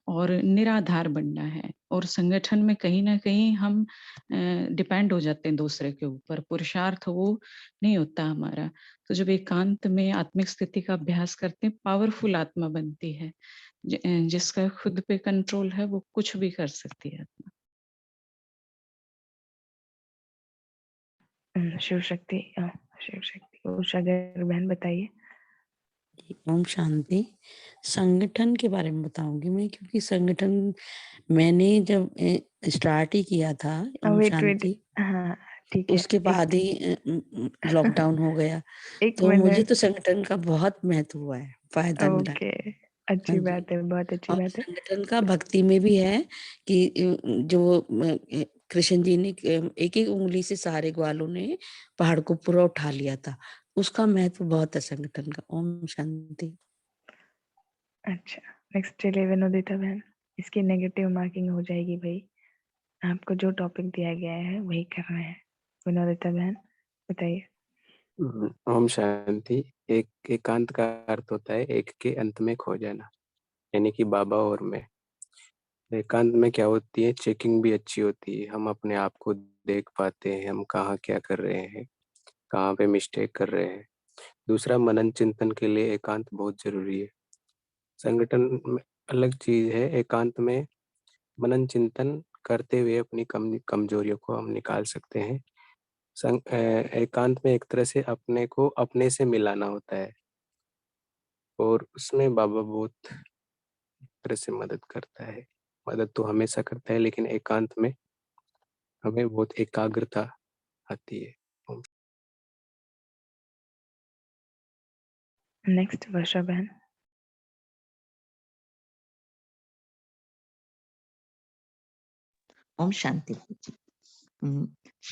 और निराधार बनना है। और संगठन में कहीं ना कहीं हम डिपेंड हो जाते हैं दूसरे के ऊपर, पुरुषार्थ वो नहीं होता हमारा। तो जब एकांत में आत्मिक स्थिति का अभ्यास करते हैं, पावरफुल आत्मा बनती है, जिसका खुद पे कंट्रोल है, वो कुछ भी कर सकती है आत्मा। शिव शक्ति, शिव शक्ति। उषा गर्ग बहन बताइए। ओम शांति। संगठन के बारे में बताऊंगी मैं, क्योंकि संगठन मैंने जब स्टार्ट ही किया था ओम वेट शांति, हाँ ठीक है, उसके बाद ही लॉकडाउन हो गया। एक तो मुझे मिनट। तो संगठन का बहुत महत्व हुआ है, फायदा मिला। ओके, हाँ अच्छी जी। बात है, बहुत अच्छी और बात है। संगठन का भक्ति में भी है कि जो कृष्ण जी ने एक एक उंगली से सारे ग्वालों ने पहाड़ को पूरा उठा लिया था, उसका महत्व बहुत है संगठन का। ओम शांति। अच्छा, नेक्स्ट चलिए विनोदिता बहन। इसकी नेगेटिव मार्किंग हो जाएगी भाई, आपको जो टॉपिक दिया गया है वही करना है। विनोदिता बहन बताइए। ओम शांति। एक एकांत का अर्थ होता है एक के अंत में खो जाना, यानी कि बाबा और मैं। एकांत में क्या होती है, चेकिंग भी अच्छी होती है, हम अपने आप को देख पाते हैं, हम कहाँ क्या कर रहे हैं, कहाँ पे मिस्टेक कर रहे हैं। दूसरा, मनन चिंतन के लिए एकांत बहुत जरूरी है। संगठन में अलग चीज है, एकांत में मनन चिंतन करते हुए अपनी कमजोरियों को हम निकाल सकते हैं। एकांत में एक तरह से अपने को अपने से मिलाना होता है, और उसमें बाबा बहुत तरह से मदद करता है। मदद तो हमेशा करता है, लेकिन एकांत में हमें बहुत एकाग्रता आती है। नेक्स्ट वर्षा बहन। ओम शांति जी।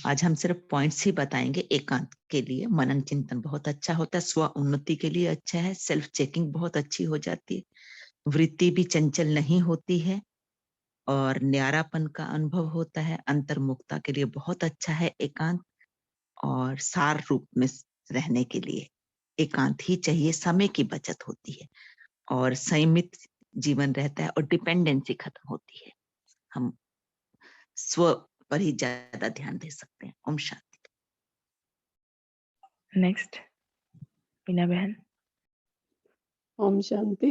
आज हम सिर्फ पॉइंट्स ही बताएंगे। एकांत के लिए मनन चिंतन बहुत अच्छा होता है, स्व उन्नति के लिए अच्छा है, सेल्फ चेकिंग बहुत अच्छी हो जाती है, वृत्ति भी चंचल नहीं होती है, और न्यारापन का अनुभव होता है। अंतर्मुखता के लिए बहुत अच्छा है एकांत, और सार रूप में रहने के लिए एकांत ही चाहिए। समय की बचत होती है और संयमित जीवन रहता है, और डिपेंडेंसी खत्म होती है। हम स्व पर ही ज्यादा ध्यान दे सकते हैं। ओम शांति। नेक्स्ट बीना बहन। ओम शांति।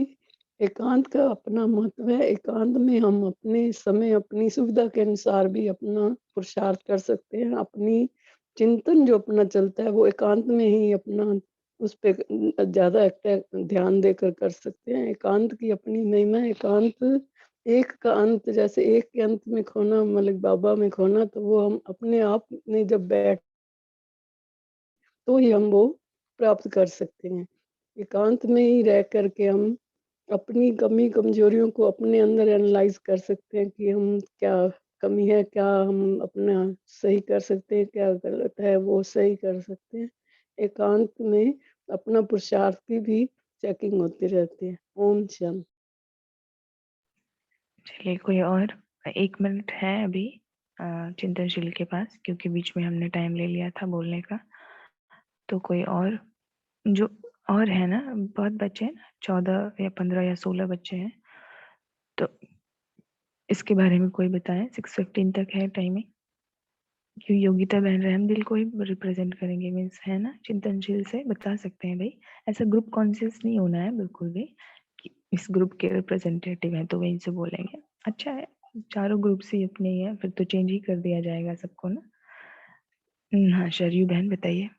एकांत का अपना महत्व है। एकांत में हम अपने समय, अपनी सुविधा के अनुसार भी अपना पुरुषार्थ कर सकते हैं। अपनी चिंतन जो अपना चलता है वो एकांत में ही अपना उस पे ज़्यादा ध्यान देकर कर सकते हैं। एकांत की अपनी महिमा है। एकांत एक का अंत, जैसे एक के अंत में खोना, मतलब बाबा में खोना, तो वो हम अपने आप में जब बैठ तो ही हम वो प्राप्त कर सकते हैं। एकांत में ही रह कर के हम अपनी कमी कमजोरियों को अपने अंदर एनालाइज कर सकते हैं कि हम क्या कमी है, क्या हम अपना सही कर सकते हैं, क्या गलत है वो सही कर सकते हैं। एकांत में अपना पुरुषार्थ की भी चेकिंग होती रहती है। ओम शांति। चलिए कोई और 1 मिनट है अभी चिंतनशील के पास, क्योंकि बीच में हमने टाइम ले लिया था बोलने का। तो कोई और जो और है ना, बहुत बच्चे हैं, 14 या 15 या 16 बच्चे हैं, तो इसके बारे में कोई बताएं। 6:15 तक है टाइमिंग। क्यों योगिता बहन रहमदिल को ही रिप्रेजेंट करेंगे, मीन्स है ना, चिंतनशील से बता सकते हैं भाई। ऐसा ग्रुप कॉन्शियस नहीं होना है बिल्कुल भी कि इस ग्रुप के रिप्रेजेंटेटिव हैं तो वहीं से बोलेंगे। अच्छा है, चारों ग्रुप से अपने ही है, फिर तो चेंज ही कर दिया जाएगा सबको ना। हाँ शरयू बहन बताइए।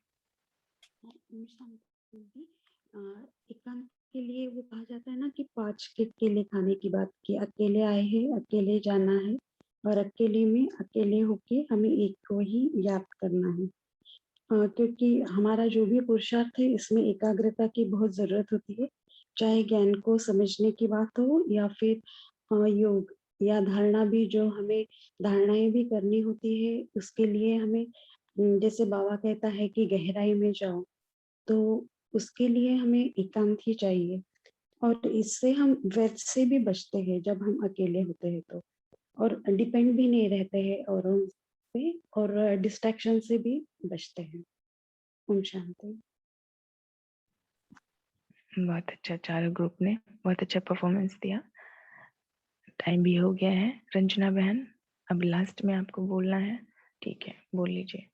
एकांत के लिए वो कहा जाता है ना कि 5 के केले खाने की बात, कि अकेले आए हैं, अकेले जाना है, और अकेले में अकेले होके हमें एक को ही याद करना है। क्योंकि हमारा जो भी पुरुषार्थ है इसमें एकाग्रता की बहुत जरूरत होती है, चाहे ज्ञान को समझने की बात हो या फिर योग या धारणा भी, जो हमें धारणाएं भी करनी होती है, उसके लिए हमें जैसे बाबा कहता है कि गहराई में जाओ, तो उसके लिए हमें एकांत ही चाहिए। और इससे हम व्यर्थ से भी बचते हैं जब हम अकेले होते हैं तो, और डिपेंड भी नहीं रहते हैं औरों पे, और डिस्ट्रैक्शन से भी बचते हैं। ओम शांति। बहुत अच्छा, चारों ग्रुप ने बहुत अच्छा परफॉर्मेंस दिया। टाइम भी हो गया है। रंजना बहन अब लास्ट में आपको बोलना है, ठीक है बोल लीजिए।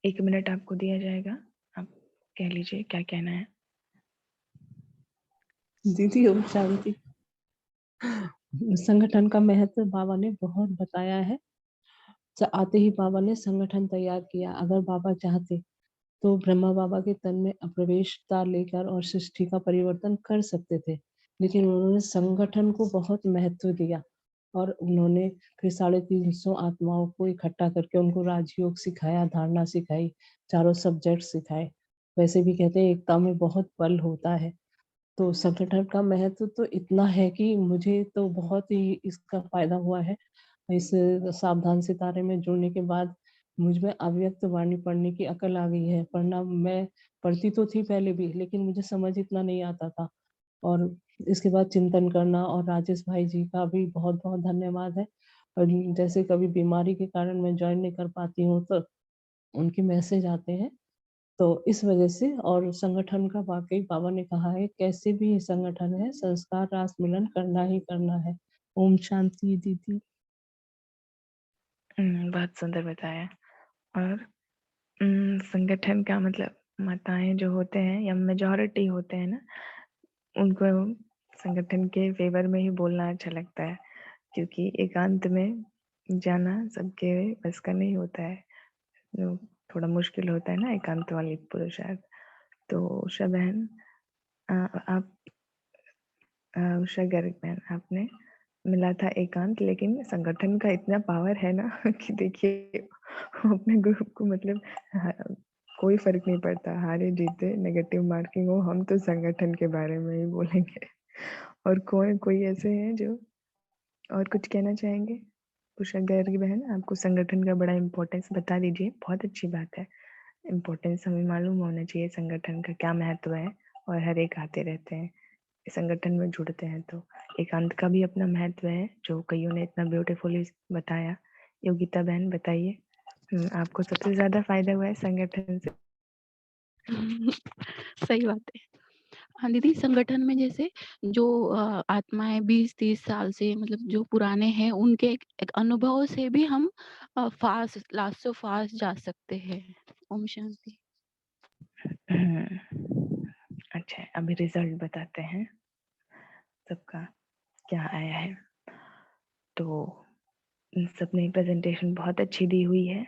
1 मिनट आपको दिया जाएगा, आप कह लीजिए क्या कहना है। दीदी ओम शांति। संगठन का महत्व बाबा ने बहुत बताया है। आते ही बाबा ने संगठन तैयार किया। अगर बाबा चाहते तो ब्रह्मा बाबा के तन में प्रवेशता लेकर और सृष्टि का परिवर्तन कर सकते थे, लेकिन उन्होंने संगठन को बहुत महत्व दिया और उन्होंने फिर 350 आत्माओं को इकट्ठा करके उनको राजयोग सिखाया, धारणा सिखाई, चारों सब्जेक्ट सिखाए। वैसे भी कहते हैं एकता में बहुत बल होता है। तो संगठन का महत्व तो इतना है कि मुझे तो बहुत ही इसका फायदा हुआ है। इस सावधान सितारे में जुड़ने के बाद मुझ में अव्यक्त वाणी पढ़ने की अकल आ गई है। पढ़ना मैं पढ़ती तो थी पहले भी, लेकिन मुझे समझ इतना नहीं आता था। और इसके बाद चिंतन करना, और राजेश भाई जी का भी बहुत बहुत धन्यवाद है। और जैसे कभी बीमारी के कारण मैं ज्वाइन नहीं कर पाती हूँ तो उनके मैसेज आते हैं, तो इस वजह से। और संगठन का वाकई बाबा ने कहा है कैसे भी संगठन है, संस्कार रास मिलन करना ही करना है। ओम शांति दीदी। बहुत सुंदर बताया। और संगठन का मतलब माताएं जो होते हैं या मेजॉरिटी होते हैं ना, उनको संगठन के फेवर में ही बोलना अच्छा लगता है, क्योंकि एकांत में जाना सबके बस का नहीं होता है, तो थोड़ा मुश्किल होता है ना एकांत वाली पुरुषार्थ। तो उषा बहन आप उषा गर्ग बहन, आपने मिला था एकांत, लेकिन संगठन का इतना पावर है ना कि देखिए अपने ग्रुप को मतलब कोई फर्क नहीं पड़ता, हारे जीते नेगेटिव मार्किंग हो, हम तो संगठन के बारे में ही बोलेंगे। और कोई ऐसे हैं जो और कुछ कहना चाहेंगे? उषा गर्ग बहन, आपको संगठन का बड़ा इम्पोर्टेंस बता दीजिए। बहुत अच्छी बात है, इम्पोर्टेंस हमें मालूम होना चाहिए संगठन का क्या महत्व है, और हर एक आते रहते हैं संगठन में जुड़ते हैं, तो एकांत का भी अपना महत्व है जो कईयों ने इतना ब्यूटीफुली बताया। योगिता बहन बताइए, आपको सबसे ज्यादा फायदा हुआ है संगठन से? सही बात है। हाँ दीदी, संगठन में जैसे जो आत्माएं 20-30 साल से मतलब जो पुराने हैं, उनके एक अनुभव से भी हम लास्ट से फास्ट जा सकते हैं। ओम शांति। अच्छा, अभी रिजल्ट बताते हैं। सबका क्या आया है। तो सबने प्रेजेंटेशन बहुत अच्छी दी हुई है।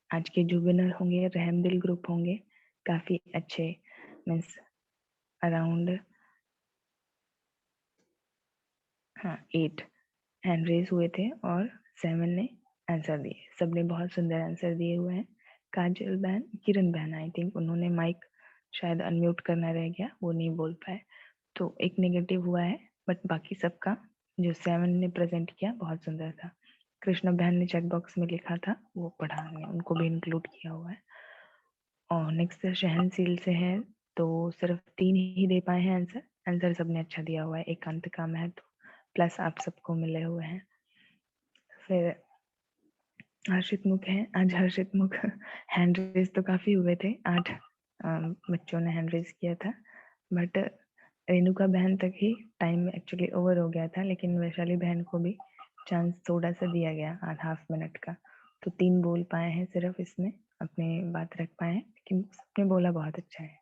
आज के जो विनर होंगे रहमदिल ग्रुप होंगे, काफी अच्छे, मीन्स अराउंड 8 हैंड रेज हुए थे और 7 ने आंसर दिए। सबने बहुत सुंदर आंसर दिए हुए हैं। काजल बहन, किरण बहन, आई थिंक उन्होंने माइक शायद अनम्यूट करना रह गया, वो नहीं बोल पाए, तो एक नेगेटिव हुआ है। बट बाकी सबका जो 7 ने प्रेजेंट किया बहुत सुंदर था। कृष्णा बहन ने चैट बॉक्स में लिखा था, वो पढ़ा हमने, उनको भी इंक्लूड किया हुआ है। और नेक्स्ट शहनसील से है, तो सिर्फ 3 ही दे पाए हैं आंसर। आंसर सबने अच्छा दिया हुआ है। एकांत का महत्व प्लस आप सबको मिले हुए हैं। फिर हर्षित मुख है, आज हर्षित मुख हैंड रेज तो काफी हुए थे, 8 बच्चों ने हैंड रेज किया था, बट रेणुका बहन तक ही टाइम एक्चुअली ओवर हो गया था, लेकिन वैशाली बहन को भी चांस थोड़ा सा दिया गया, हाफ मिनट का, तो 3 बोल पाए हैं सिर्फ इसमें, अपनी बात रख पाए हैं, लेकिन सबने बोला बहुत अच्छा है।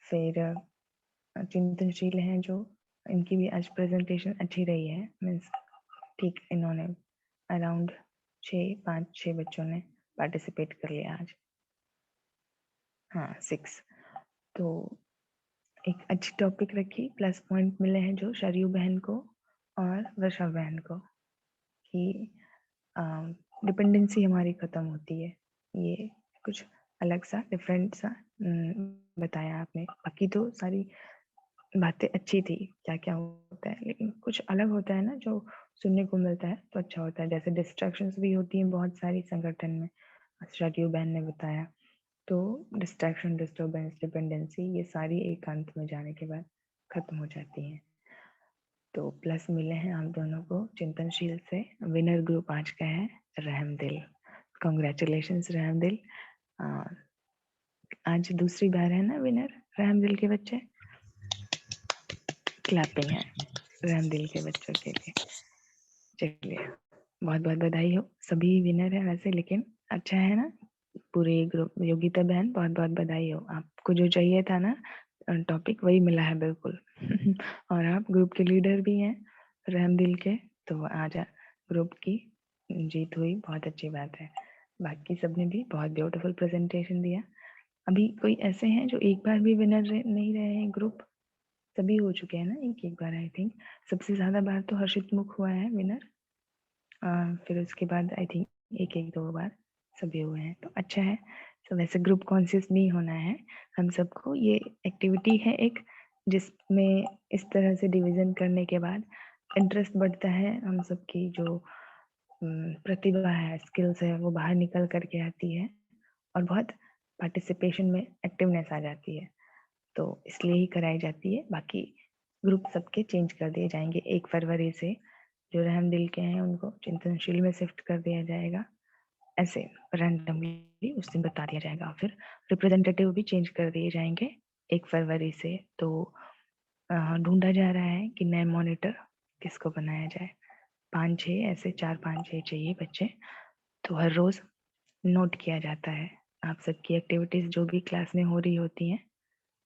फिर चिंतनशील हैं जो, इनकी भी आज प्रेजेंटेशन अच्छी रही है, मीन्स ठीक, इन्होंने अराउंड 5-6 बच्चों ने पार्टिसिपेट कर लिया आज, 6। तो एक अच्छी टॉपिक रखी, प्लस पॉइंट मिले हैं जो शरयू बहन को और वर्षा बहन को, कि डिपेंडेंसी हमारी खत्म होती है। ये कुछ अलग सा, डिफरेंट सा बताया आपने। बाकी तो सारी बातें अच्छी थी, क्या क्या होता है, लेकिन कुछ अलग होता है ना जो सुनने को मिलता है, तो अच्छा होता है। जैसे डिस्ट्रैक्शंस भी होती हैं बहुत सारी संगठन में, शरयू बहन ने बताया, तो डिस्ट्रैक्शन, डिस्टर्बेंस, डिपेंडेंसी, ये सारी एकांत में जाने के बाद खत्म हो जाती हैं। तो प्लस मिले हैं आप दोनों को चिंतनशील से। विनर ग्रुप आज का है रहमदिल। कॉन्ग्रेचुलेशंस रहमदिल, आज दूसरी बार है ना विनर रहमदिल के बच्चे। क्लैपिंग है रहमदिल के बच्चों के लिए। चलिए, बहुत बहुत बधाई हो, सभी विनर है वैसे, लेकिन अच्छा है ना पूरे ग्रुप। योगिता बहन बहुत बहुत बधाई हो, आपको जो चाहिए था ना टॉपिक वही मिला है बिल्कुल। और आप ग्रुप के लीडर भी हैं रहमदिल के, तो आज ग्रुप की जीत हुई, बहुत अच्छी बात है। बाकी सबने भी बहुत ब्यूटीफुल प्रेजेंटेशन दिया। अभी कोई ऐसे हैं जो एक बार भी विनर नहीं रहे हैं ग्रुप? सभी हो चुके हैं ना एक एक बार, आई थिंक सबसे ज्यादा बार तो हर्षित मुख हुआ है विनर, फिर उसके बाद आई थिंक 1-2 बार सभी हुए हैं, तो अच्छा है। तो वैसे ग्रुप कॉन्शियस नहीं होना है हम सबको, ये एक्टिविटी है एक जिसमें इस तरह से डिवीजन करने के बाद इंटरेस्ट बढ़ता है, हम सबकी जो प्रतिभा है, स्किल्स है, वो बाहर निकल करके आती है और बहुत पार्टिसिपेशन में एक्टिवनेस आ जाती है, तो इसलिए ही कराई जाती है। बाकी ग्रुप सबके चेंज कर दिए जाएंगे 1 फरवरी से, जो रहमदिल के हैं उनको चिंतनशील में शिफ्ट कर दिया जाएगा, ऐसे रैंडमली उस दिन बता दिया जाएगा। फिर रिप्रेजेंटेटिव भी चेंज कर दिए जाएंगे 1 फरवरी से। तो ढूंढा जा रहा है कि नए मॉनिटर किसको बनाया जाए, 5-6 ऐसे 4-5-6 चाहिए बच्चे, तो हर रोज नोट किया जाता है आप सबकी एक्टिविटीज जो भी क्लास में हो रही होती हैं,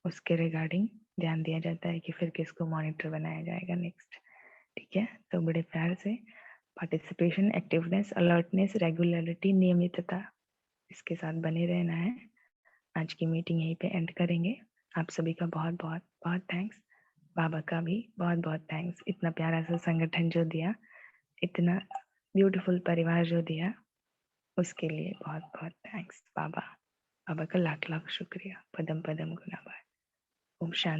उसके रिगार्डिंग ध्यान दिया जाता है कि फिर किसको मॉनिटर बनाया जाएगा नेक्स्ट। ठीक है, तो बड़े प्यार से पार्टिसिपेशन, एक्टिवनेस, अलर्टनेस, रेगुलरिटी, नियमितता, इसके साथ बने रहना है। आज की मीटिंग यहीं पे एंड करेंगे। आप सभी का बहुत बहुत बहुत थैंक्स, बाबा का भी बहुत बहुत थैंक्स, इतना प्यारा सा संगठन जो दिया, इतना ब्यूटीफुल परिवार जो दिया, उसके लिए बहुत बहुत थैंक्स बाबा। बाबा का लाख लाख शुक्रिया, पदम पदम गुना। ओम शांति।